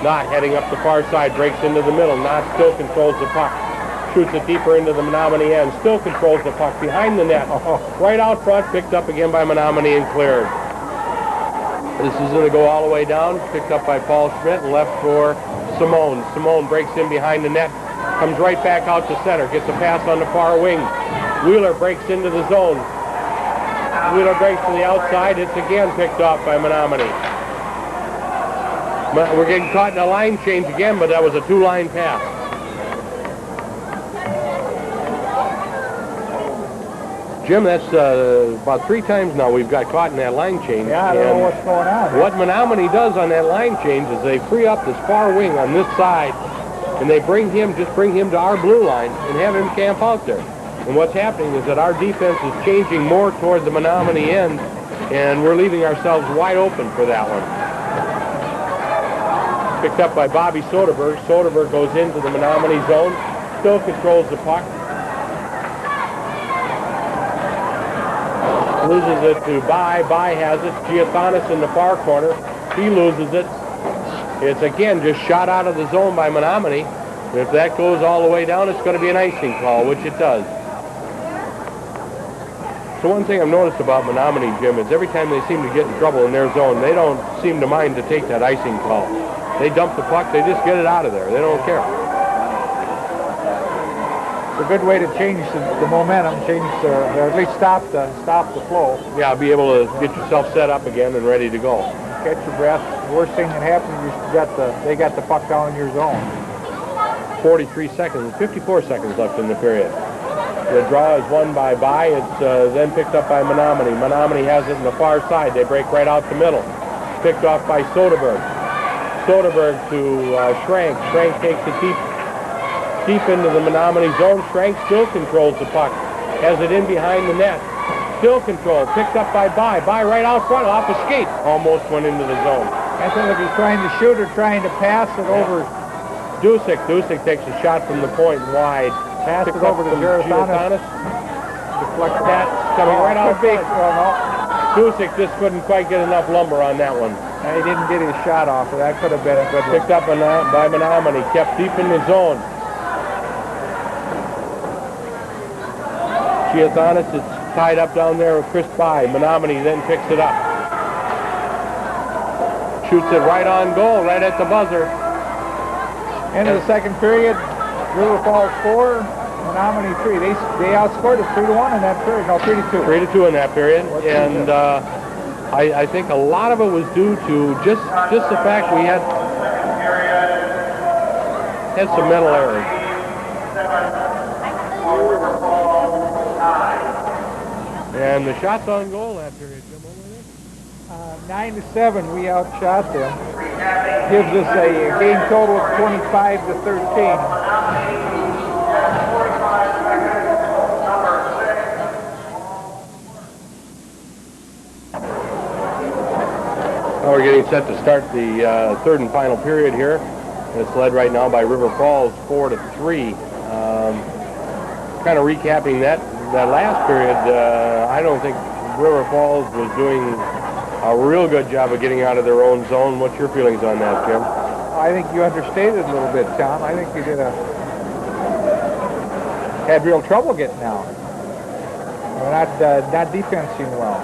Knott heading up the far side, breaks into the middle. Knott still controls the puck. Shoots it deeper into the Menomonie end. Still controls the puck behind the net. Right out front, picked up again by Menomonie and cleared. This is going to go all the way down. Picked up by Paul Schmidt and left for Simone. Simone breaks in behind the net. Comes right back out to center. Gets a pass on the far wing. Wheeler breaks into the zone. Wheeler breaks to the outside. It's again picked off by Menomonie. We're getting caught in a line change again, but that was a two-line pass. Jim, that's about 3 times now we've got caught in that line change. Yeah, I don't know what's going on. What Menomonie does on that line change is they free up this far wing on this side, and they bring him to our blue line and have him camp out there. And what's happening is that our defense is changing more toward the Menomonie end, and we're leaving ourselves wide open for that one. Picked up by Bobby Soderberg. Soderberg goes into the Menomonie zone, still controls the puck. Loses it to Bai. Bai has it. Giathanis in the far corner. He loses it. It's again just shot out of the zone by Menomonie. And if that goes all the way down, it's going to be an icing call, which it does. So one thing I've noticed about Menomonie, Jim, is every time they seem to get in trouble in their zone, they don't seem to mind to take that icing call. They dump the puck, they just get it out of there. They don't care. It's a good way to change the momentum, or at least stop the flow. Yeah, be able to get yourself set up again and ready to go. Catch your breath. The worst thing that happens is they got the puck down in your zone. 54 seconds left in the period. The draw is won by Bai. It's then picked up by Menomonie. Menomonie has it in the far side. They break right out the middle. Picked off by Soderberg. Soderberg to Schrank. Schrank takes it deep into the Menomonie zone. Schrank still controls the puck. Has it in behind the net. Still controlled. Picked up by Bai. Bai right out front off a skate. Almost went into the zone. I think if he's trying to shoot or trying to pass it over. Dusick. Dusick takes a shot from the point wide. Pass it over to Giathanis. Deflected that. Coming right out front. Dusick just couldn't quite get enough lumber on that one. He didn't get his shot off. That could have been a good one. Picked up by Menomonie. Kept deep in the zone. Giathanis, it's tied up down there with Chris By. Menomonie then picks it up. Shoots it right on goal, right at the buzzer. End of the second period, River Falls 4, Menomonie 3. They outscored it 3-1 in that period. No, 3-2. 3-2 in that period. And I think a lot of it was due to just the fact we had some mental errors. And the shots on goal that period, Jim, what were they? 9-7, we outshot them. Gives us a game total of 25-13. Well, we're getting set to start the third and final period here. It's led right now by River Falls 4-3. Kind of recapping that last period, I don't think River Falls was doing a real good job of getting out of their own zone. What's your feelings on that, Jim? I think you understated it a little bit, Tom. I think you had real trouble getting out. Not defensing well.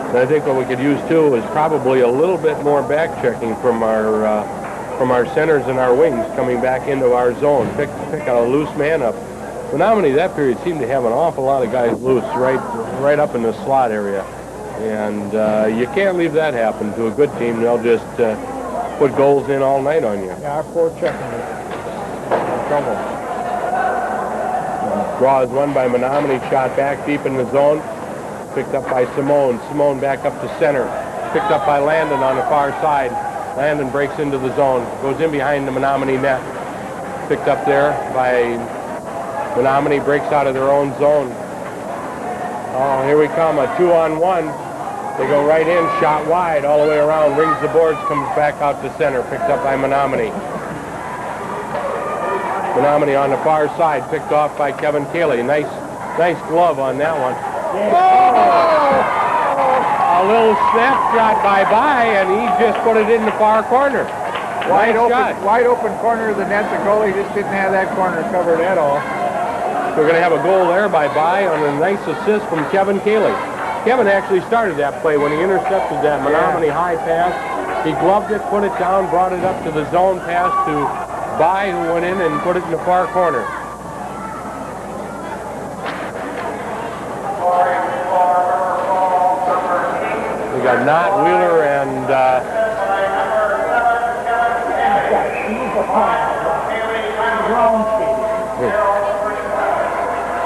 And I think what we could use too is probably a little bit more back checking from our centers and our wings coming back into our zone. Pick a loose man up. Menomonie that period seemed to have an awful lot of guys loose right up in the slot area. And you can't leave that happen to a good team. They'll just put goals in all night on you. Yeah, our forechecking is trouble. Draw is won by Menomonie. Shot back deep in the zone. Picked up by Simone. Simone back up to center. Picked up by Landon on the far side. Landon breaks into the zone. Goes in behind the Menomonie net. Picked up there by Menomonie. Breaks out of their own zone. Oh, here we come. A 2-on-1. They go right in. Shot wide all the way around. Rings the boards. Comes back out to center. Picked up by Menomonie. Menomonie on the far side. Picked off by Kevin Cayley. Nice glove on that one. A little snapshot by and he just put it in the far corner. Wide open corner of the net. The goalie just didn't have that corner covered at all. We're going to have a goal there by on a nice assist from Kevin Cayley. Kevin actually started that play when he intercepted that Menomonie high pass. He gloved it, put it down, brought it up to the zone pass to By, who went in and put it in the far corner. We got Knott, Wheeler, and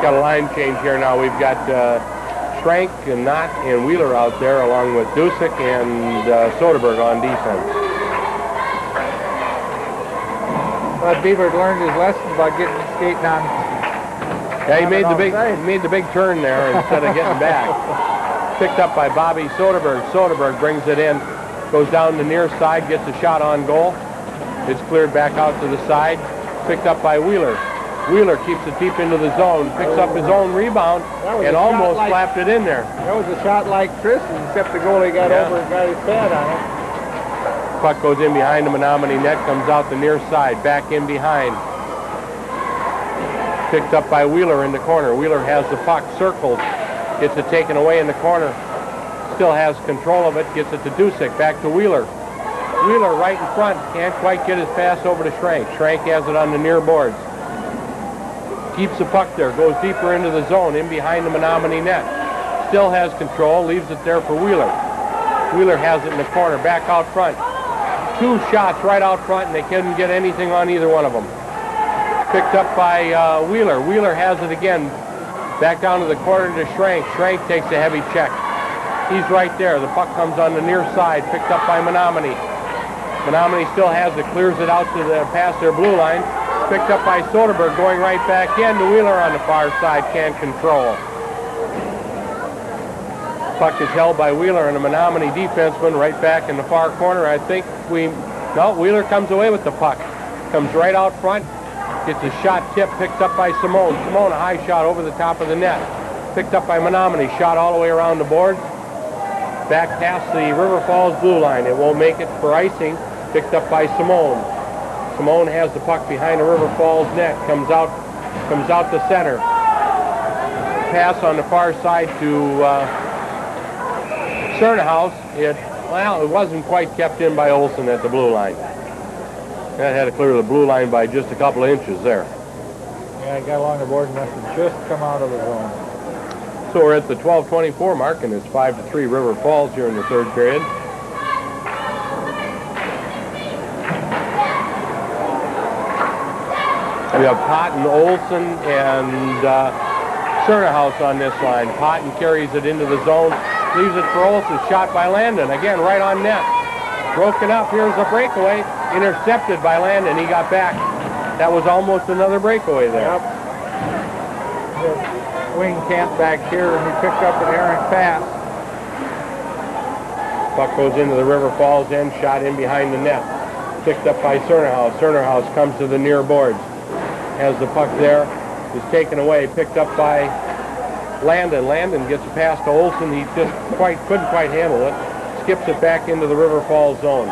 got a line change here now. We've got Schrank and Knott and Wheeler out there, along with Dusick and Soderberg on defense. But Beaver learned his lesson about skating on. Yeah, he made the big turn there instead of getting back. Picked up by Bobby Soderberg. Soderberg brings it in, goes down the near side, gets a shot on goal. It's cleared back out to the side. Picked up by Wheeler. Wheeler keeps it deep into the zone, picks up his own rebound, and almost slapped it in there. That was a shot like Chris, except the goalie got over and got his pad on it. Puck goes in behind the Menomonie net, comes out the near side, back in behind. Picked up by Wheeler in the corner. Wheeler has the puck circled, gets it taken away in the corner. Still has control of it, gets it to Dusick, back to Wheeler. Wheeler right in front, can't quite get his pass over to Schrank. Schrank has it on the near boards. Keeps the puck there, goes deeper into the zone, in behind the Menomonie net. Still has control, leaves it there for Wheeler. Wheeler has it in the corner, back out front. Two shots right out front, and they couldn't get anything on either one of them. Picked up by Wheeler. Wheeler has it again. Back down to the corner to Schrank. Schrank takes a heavy check. He's right there. The puck comes on the near side, picked up by Menomonie. Menomonie still has it, clears it out to the past their blue line. Picked up by Soderberg, going right back in to Wheeler on the far side, can't control. Puck is held by Wheeler and a Menomonie defenseman right back in the far corner. I think Wheeler comes away with the puck. Comes right out front, gets a shot tip, picked up by Simone. Simone, a high shot over the top of the net. Picked up by Menomonie, shot all the way around the board. Back past the River Falls blue line. It won't make it for icing. Picked up by Simone. Simone has the puck behind the River Falls net. Comes out to center. pass on the far side to Cernahouse. It wasn't quite kept in by Olson at the blue line. That had to clear the blue line by just a couple of inches there. Yeah, I got along the board and must have just come out of the zone. So we're at the 12:24 mark, and it's 5-3 River Falls here in the third period. We have Potton, Olson, and Cernahouse on this line. Potton carries it into the zone, leaves it for Olson. Shot by Landon, again right on net. Broken up, here's a breakaway. Intercepted by Landon, he got back. That was almost another breakaway there. Yep. The wing camp back here, and he picked up an errant pass. Puck goes into the River Falls end, shot in behind the net. Picked up by Cernahouse. Cernahouse comes to the near boards. Has the puck there, is taken away, picked up by Landon. Landon gets a pass to Olson. He just couldn't quite handle it. Skips it back into the River Falls zone.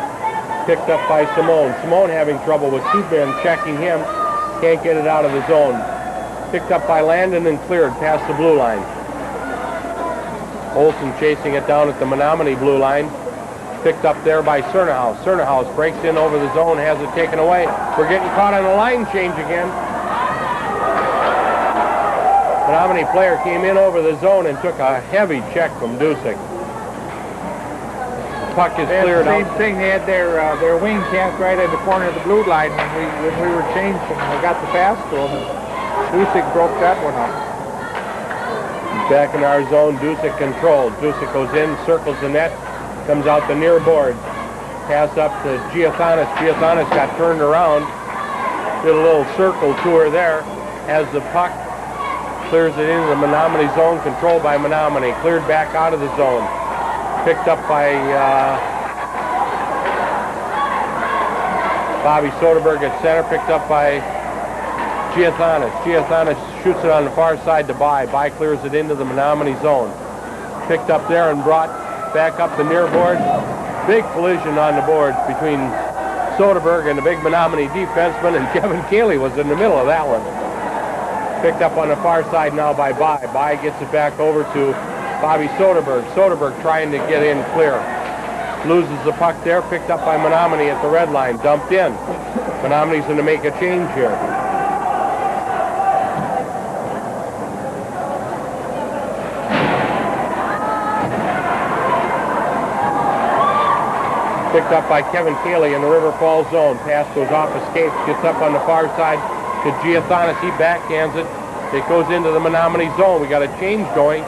Picked up by Simone. Simone having trouble with two men checking him. Can't get it out of the zone. Picked up by Landon and cleared past the blue line. Olson chasing it down at the Menomonie blue line. Picked up there by Cernahouse. Cernahouse breaks in over the zone, has it taken away. We're getting caught on a line change again. Menomonie player came in over the zone and took a heavy check from Dusick. Puck is cleared out. Same thing, they had their wing camped right at the corner of the blue line when we were changing. We got the pass to them, and Dusick broke that one up. Back in our zone, Dusick controlled. Dusick goes in, circles the net, comes out the near board. Pass up to Giathanis. Giathanis got turned around, did a little circle tour there. Has the puck, clears it into the Menomonie zone, controlled by Menomonie. Cleared back out of the zone. Picked up by Bobby Soderberg at center. Picked up by Giathanis. Giathanis shoots it on the far side to By. By clears it into the Menomonie zone. Picked up there and brought back up the near board. Big collision on the boards between Soderberg and the big Menomonie defenseman, and Kevin Cayley was in the middle of that one. Picked up on the far side now by By. By gets it back over to Bobby Soderberg. Soderberg trying to get in clear. Loses the puck there. Picked up by Menomonie at the red line. Dumped in. Menomonie's going to make a change here. Picked up by Kevin Cayley in the River Falls zone. Pass goes off the skates. Gets up on the far side to Giathanis. He backhands it. It goes into the Menomonie zone. We got a change going.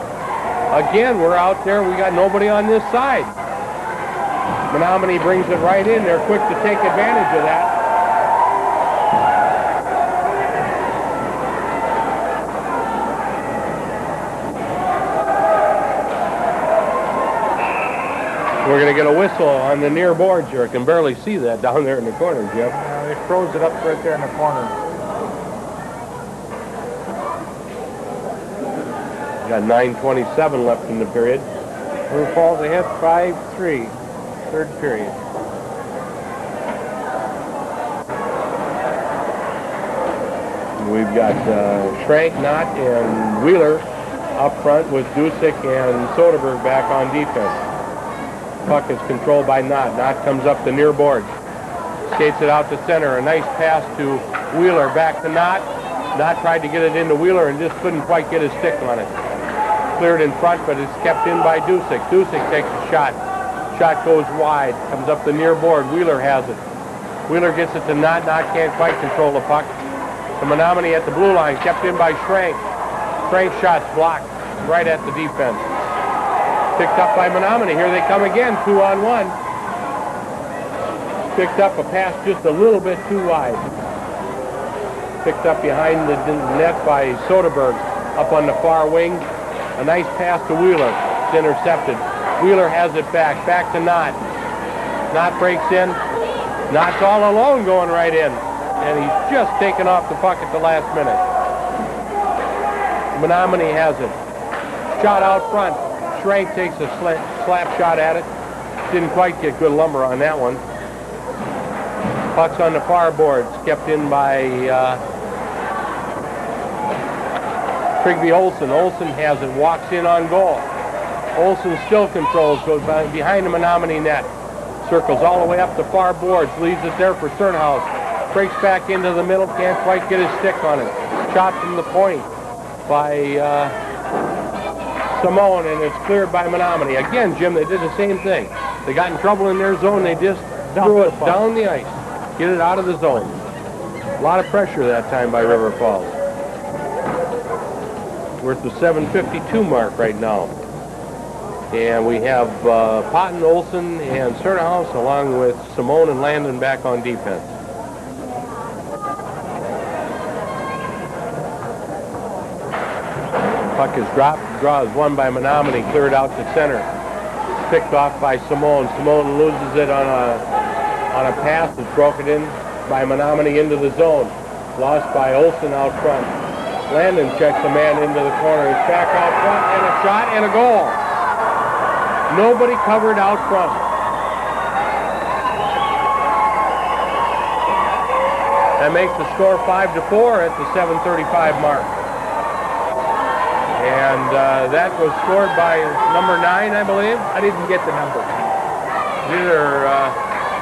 Again, we're out there. We got nobody on this side. Menomonie brings it right in. They're quick to take advantage of that. We're going to get a whistle on the near boards here. I can barely see that down there in the corner, Jeff. They froze it up right there in the corner. Got 9:27 left in the period. River Falls ahead 5-3, third period. We've got Schrank, Knott, and Wheeler up front with Dusick and Soderberg back on defense. Puck is controlled by Knott. Knott comes up the near board. Skates it out to center. A nice pass to Wheeler. Back to Knott. Knott tried to get it into Wheeler and just couldn't quite get his stick on it. Cleared in front, but it's kept in by Dusick. Dusick takes a shot. Shot goes wide. Comes up the near board. Wheeler has it. Wheeler gets it to Knott. Knott can't quite control the puck. The Menomonie at the blue line. Kept in by Schrank. Schrank's shot's blocked right at the defense. Picked up by Menomonie. Here they come again, 2-on-1. Picked up a pass just a little bit too wide. Picked up behind the net by Soderberg. Up on the far wing. A nice pass to Wheeler. It's intercepted. Wheeler has it back. Back to Knott. Knott breaks in. Knott's all alone going right in. And he's just taken off the puck at the last minute. Menomonie has it. Shot out front. Schrank takes a slap shot at it. Didn't quite get good lumber on that one. Puck's on the far boards. Kept in by Trigby Olson. Olson has it, walks in on goal. Olson still controls, goes behind the Menomonie net. Circles all the way up the far boards, leaves it there for Cernhaus. Breaks back into the middle, can't quite get his stick on it. Shot from the point by Simone, and it's cleared by Menomonie. Again, Jim, they did the same thing. They got in trouble in their zone, they just threw it down the ice. Get it out of the zone. A lot of pressure that time by River Falls. We're at the 7:52 mark right now. And we have Potton, Olson, and Cernhaus, along with Simone and Landon back on defense. Puck is dropped. Draw is won by Menomonie, cleared out to center. Picked off by Simone. Simone loses it on a pass that's broken in by Menomonie into the zone. Lost by Olson out front. Landon checks the man into the corner. He's back out front, and a shot and a goal. Nobody covered out front. That makes the score 5-4 at the 7:35 mark. And that was scored by number 9, I believe. I didn't get the number. Either,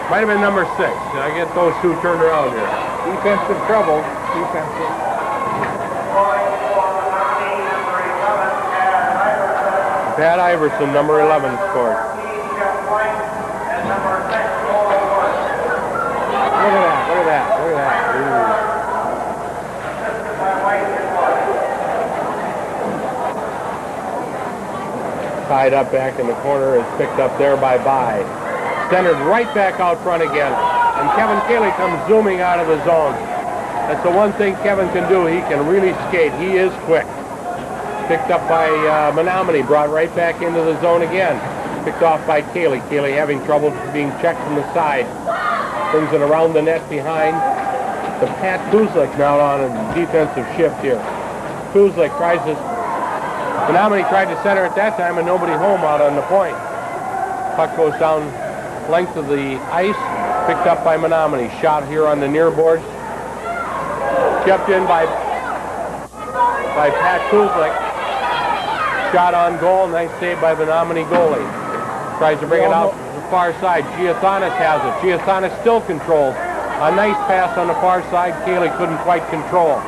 might have been number 6. I get those two turned around here. Defensive trouble. Defensive. Pat Iverson, number 11, scored. Look at that. Look at that. Look at that. Tied up back in the corner, is picked up there by Bai. Centered right back out front again. And Kevin Cayley comes zooming out of the zone. That's the one thing Kevin can do. He can really skate. He is quick. Picked up by Menomonie, brought right back into the zone again. Picked off by Cayley. Cayley having trouble being checked from the side. Brings it around the net behind. The Pat Kuzlik now on a defensive shift here. Kuzlik tries to... Menomonie tried to center at that time and nobody home out on the point. Puck goes down length of the ice. Picked up by Menomonie. Shot here on the near boards. Kept in by Pat Kuzlik. Shot on goal, nice save by Menomonie goalie. Tries to bring it out to the far side. Giathanis has it. Giathanis still controls. A nice pass on the far side. Cayley couldn't quite control.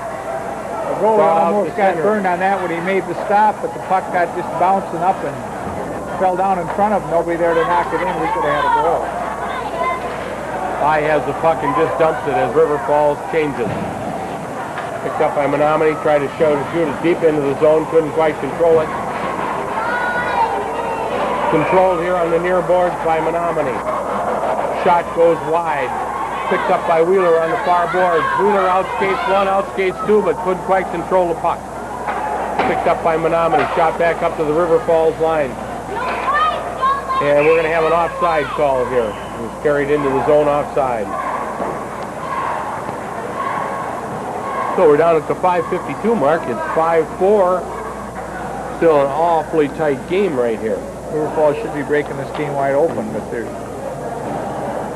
The goalie almost got burned on that when he made the stop, but the puck got just bouncing up and fell down in front of him. Nobody there to knock it in. We could have had a goal. Bai has the puck and just dumps it as River Falls changes. Picked up by Menomonie. Tried to shoot it deep into the zone. Couldn't quite control it. Controlled here on the near boards by Menomonie. Shot goes wide. Picked up by Wheeler on the far boards. Wheeler outskates one, outskates two, but couldn't quite control the puck. Picked up by Menomonie. Shot back up to the River Falls line. And we're going to have an offside call here. It was carried into the zone offside. So we're down at the 5:52 mark. It's 5-4. Still an awfully tight game right here. River Falls should be breaking this game wide open, but they're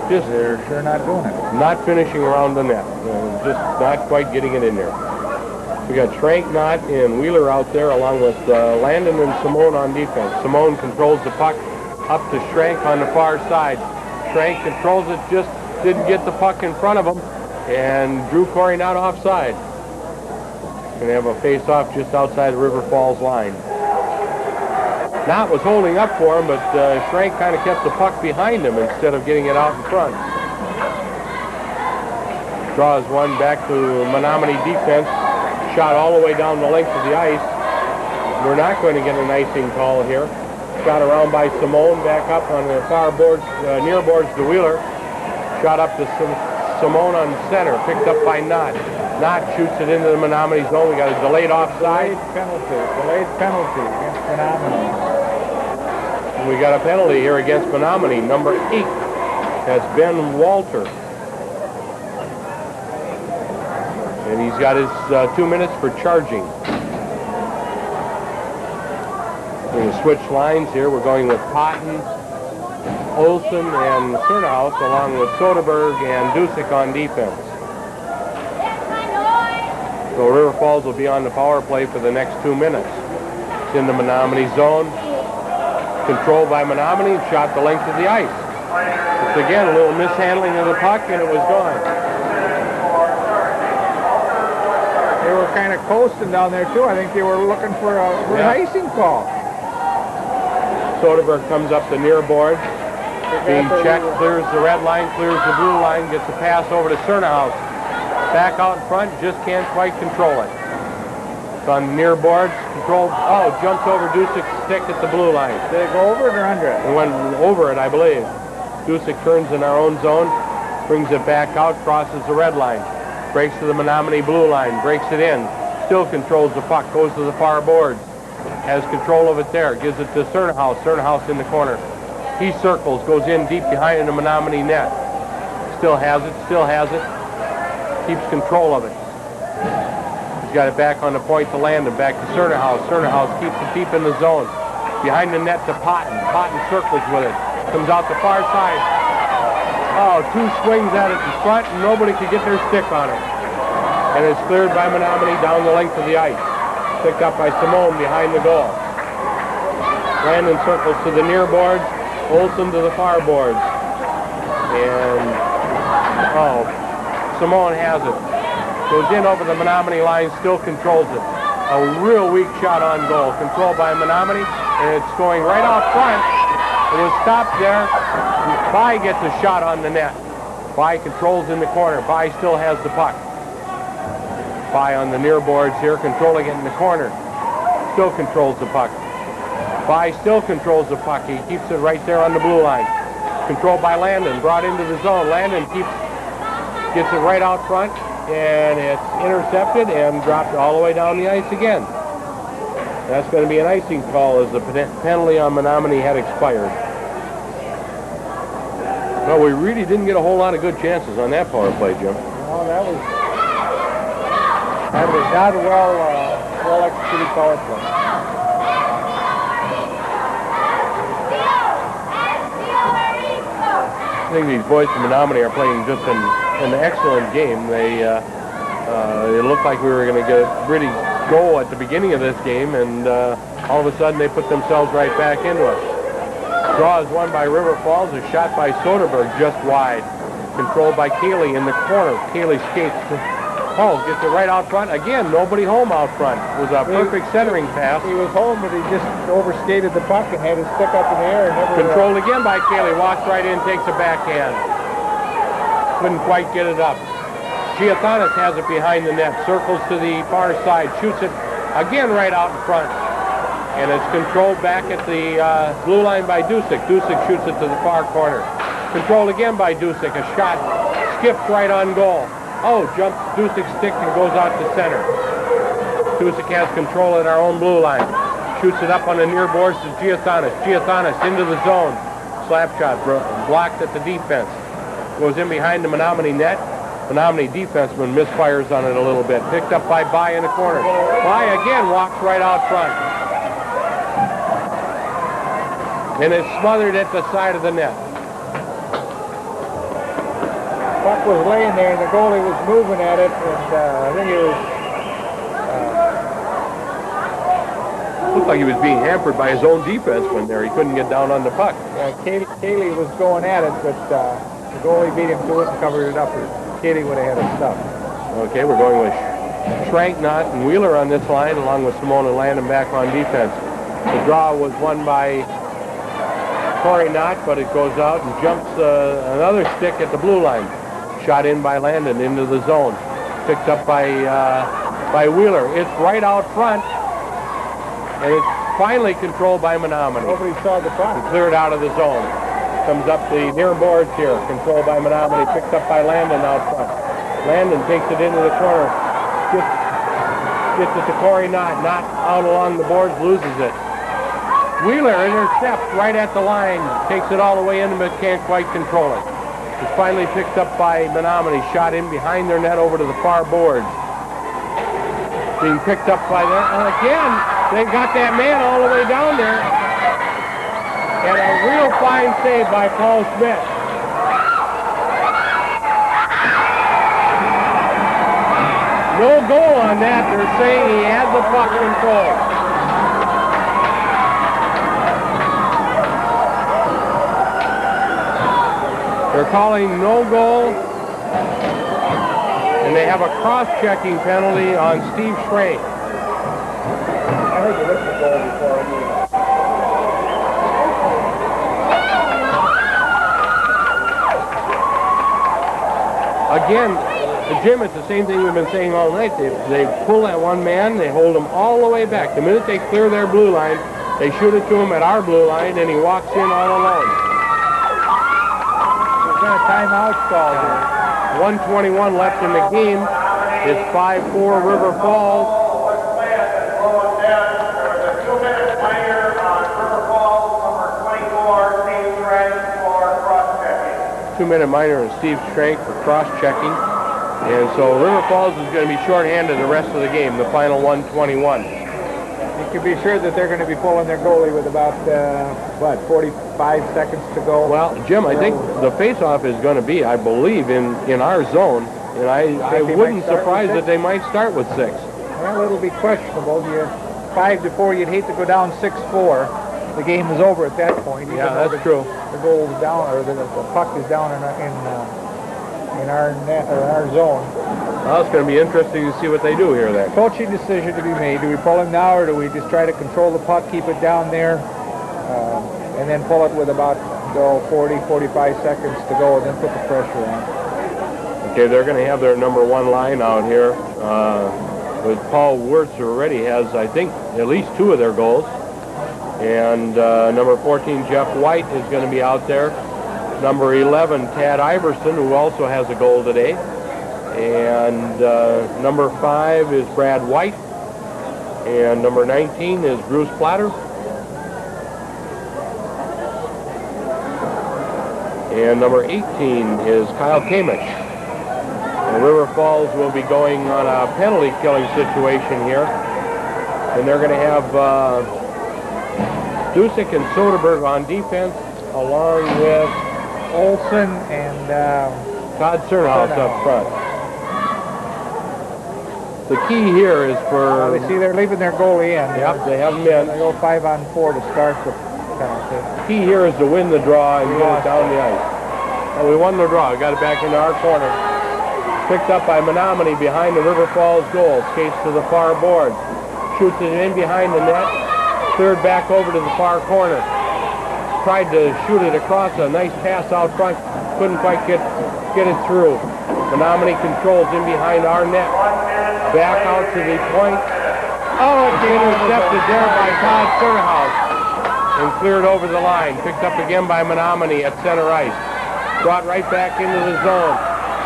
sure not doing it. Not finishing around the net. Just not quite getting it in there. We got Schrank, Knott, and Wheeler out there, along with Landon and Simone on defense. Simone controls the puck up to Schrank on the far side. Schrank controls it, just didn't get the puck in front of him, and Drew Corey not offside. Going to have a face-off just outside the River Falls line. Knott was holding up for him, but Schrank kind of kept the puck behind him instead of getting it out in front. Draws one back to Menomonie defense. Shot all the way down the length of the ice. We're not going to get an icing call here. Shot around by Simone, back up on the far boards, near boards to Wheeler. Shot up to Simone on center, picked up by Knott. Knott shoots it into the Menomonie zone. We got a delayed offside. Delayed penalty against Menomonie. We got a penalty here against Menomonie. Number 8 has Ben Walter. And he's got his 2 minutes for charging. We're going to switch lines here. We're going with Potton, Olson, and Cernhaus, along with Soderberg and Dusek on defense. So River Falls will be on the power play for the next 2 minutes. It's in the Menomonie zone. Controlled by Menomonie, shot the length of the ice. It's again a little mishandling of the puck, and it was gone. They were kind of coasting down there, too. I think they were looking for an icing call. Soderberg comes up the near board. Being checked, clears the red line, clears the blue line, gets a pass over to Cernahouse. Back out in front, just can't quite control it. It's on the near boards, controlled, jumps over Dusic's stick at the blue line. Did it go over it or under it? It went over it, I believe. Dusick turns in our own zone, brings it back out, crosses the red line, breaks to the Menomonie blue line, breaks it in, still controls the puck, goes to the far boards, has control of it there, gives it to Cernahouse, Cernahouse in the corner. He circles, goes in deep behind the Menomonie net. Still has it, keeps control of it. He's got it back on the point to Landon, back to Cernahouse. Cernahouse keeps it deep in the zone. Behind the net to Potton. Potton circles with it. Comes out the far side. Oh, 2 swings at it in front, and nobody could get their stick on it. And it's cleared by Menomonie down the length of the ice. Picked up by Simone behind the goal. Landon circles to the near boards. Olsen to the far boards. And, Simone has it. Goes in over the Menomonie line, still controls it. A real weak shot on goal. Controlled by Menomonie, and it's going right out front. It was stopped there. Bai gets a shot on the net. Bai controls in the corner. Bai still has the puck. Bai on the near boards here, controlling it in the corner. Still controls the puck. Bai still controls the puck. He keeps it right there on the blue line. Controlled by Landon, brought into the zone. Landon gets it right out front, and it's intercepted and dropped all the way down the ice again. That's going to be an icing call as the penalty on Menomonie had expired. Well, we really didn't get a whole lot of good chances on that power play, Jim. No, that was not a well executed power play. I think these boys from Menomonie are playing just an excellent game. It looked like we were going to get really go at the beginning of this game, and all of a sudden they put themselves right back into it. Draw is won by River Falls, a shot by Soderberg just wide. Controlled by Cayley in the corner. Cayley skates to gets it right out front. Again, nobody home out front. It was a perfect centering pass. He was home, but he just overskated the puck and had his stick up in the air. And never controlled again by Cayley. Walks right in, takes a backhand. Couldn't quite get it up. Giathanis has it behind the net. Circles to the far side. Shoots it again right out in front. And it's controlled back at the blue line by Dusick. Dusick shoots it to the far corner. Controlled again by Dusick. A shot skipped right on goal. Jumps Dusick's stick and goes out to center. Dusick has control at our own blue line. Shoots it up on the near boards to Giathanis. Giathanis into the zone. Slap shot blocked at the defense. Goes in behind the Menomonie net. Menomonie defenseman misfires on it a little bit. Picked up by Bai in the corner. Bai again walks right out front. And it's smothered at the side of the net. Puck was laying there, and the goalie was moving at it, and I think it was... Looked like he was being hampered by his own defenseman there. He couldn't get down on the puck. Cayley was going at it, but the goalie beat him to it and covered it up. Cayley would have had it stuffed. Okay, we're going with Schrank, Knott, and Wheeler on this line, along with Simone and Landon back on defense. The draw was won by Corey Knott, but it goes out and jumps another stick at the blue line. Shot in by Landon into the zone. Picked up by Wheeler. It's right out front, and it's finally controlled by Menomonie. Nobody saw the puck. Cleared out of the zone. Comes up the near boards here. Controlled by Menomonie. Picked up by Landon out front. Landon takes it into the corner. Gets it to Corey Knott. Knott out along the boards, loses it. Wheeler intercepts right at the line. Takes it all the way in, but can't quite control it. It's finally picked up by Menomonie. Shot in behind their net over to the far boards. Being picked up by them. And again, they got that man all the way down there. And a real fine save by Paul Smith. No goal on that. They're saying he had the puck control. They're calling no goal, and they have a cross-checking penalty on Steve Schrank. I heard you looked at the goal before. Again, Jim, it's the same thing we've been saying all night. They pull that one man, they hold him all the way back. The minute they clear their blue line, they shoot it to him at our blue line, and he walks in all alone. There's been a timeout call here. 1:21 left in the game. It's 5-4 River Falls. 2-minute minor and Steve Schrank for cross-checking. And so River Falls is going to be shorthanded the rest of the game, the final 1:21. You can be sure that they're going to be pulling their goalie with about, 45 seconds to go. Well, Jim, I think the face-off is going to be, I believe, in our zone. And I wouldn't surprise that they might start with 6. Well, it'll be questionable. You're 5-4. You'd hate to go down 6-4. The game is over at that point. Yeah, that's true. The goal is down, or the puck is down in our net, or our zone. Well, it's going to be interesting to see what they do here then. Coaching decision to be made. Do we pull him now, or do we just try to control the puck, keep it down there, and then pull it with about 40, 45 seconds to go, and then put the pressure on? Okay, they're going to have their number 1 line out here. With Paul Wirtz, who already has, I think, at least 2 of their goals. And number 14, Jeff White, is going to be out there. Number 11, Tad Iverson, who also has a goal today. And number 5 is Brad White. And number 19 is Bruce Platter. And number 18 is Kyle Kamish. And River Falls will be going on a penalty killing situation here. And they're going to have Dusick and Soderberg on defense, along with Olson and Todd Cernhouse up front. The key here is for... they see they're leaving their goalie in. Yep, they have him in. They go 5-on-4 to start the penalty. The key here is to win the draw and get it down the ice. Well, we won the draw. Got it back into our corner. Picked up by Menomonie behind the River Falls goal. Skates to the far board. Shoots it in behind the net. Cleared back over to the far corner. Tried to shoot it across. A nice pass out front. Couldn't quite get it through. Menomonie controls in behind our net. Back out to the point. Oh, it's intercepted there by Todd Cernhouse. And cleared over the line. Picked up again by Menomonie at center ice. Brought right back into the zone.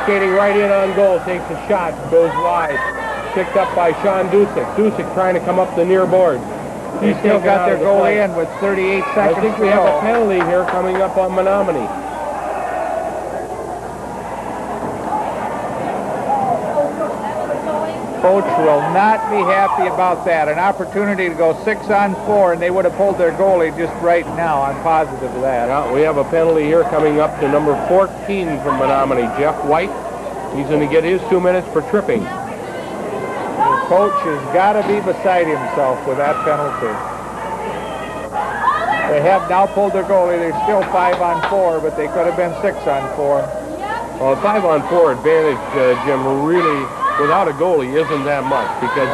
Skating right in on goal. Takes a shot. Goes wide. Picked up by Sean Dusick. Dusick trying to come up the near board. They still got their goalie in with 38 seconds I think we have a penalty here coming up on Menomonie. Coach will not be happy about that. An opportunity to go 6-on-4, and they would have pulled their goalie just right now. I'm positive of that. Now, we have a penalty here coming up to number 14 from Menomonie, Jeff White. He's going to get his 2 minutes for tripping. The coach has got to be beside himself with that penalty. They have now pulled their goalie. They're still 5-on-4, but they could have been 6-on-4. Well, a 5-on-4 advantage, Jim, really, without a goalie, isn't that much, because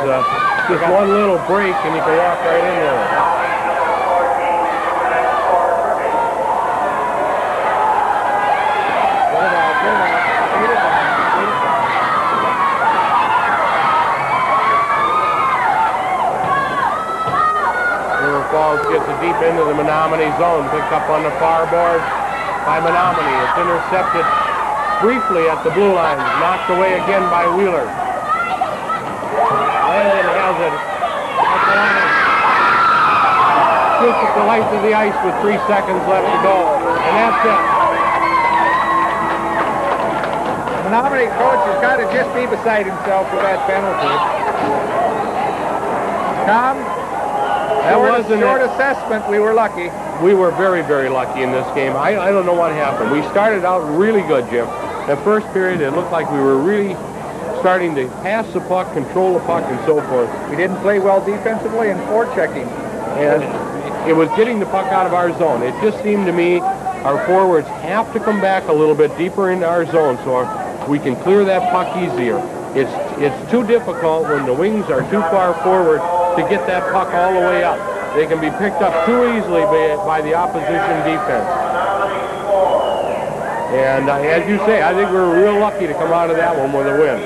just one little break and you can walk right in there. River Falls gets it deep into the Menomonie zone, picked up on the far board by Menomonie. It's intercepted briefly at the blue line, knocked away again by Wheeler. Landon has it at the line. Shoots at the length of the ice with 3 seconds left to go. And that's it. Menomonie coach has got to just be beside himself with that penalty. Tom, that was a short assessment. We were lucky. We were very, very lucky in this game. I don't know what happened. We started out really good, Jim. The first period, it looked like we were really starting to pass the puck, control the puck, and so forth. We didn't play well defensively and forechecking. And it was getting the puck out of our zone. It just seemed to me our forwards have to come back a little bit deeper into our zone so we can clear that puck easier. It's too difficult when the wings are too far forward to get that puck all the way up. They can be picked up too easily by the opposition defense. And as you say, I think we're real lucky to come out of that one with a win.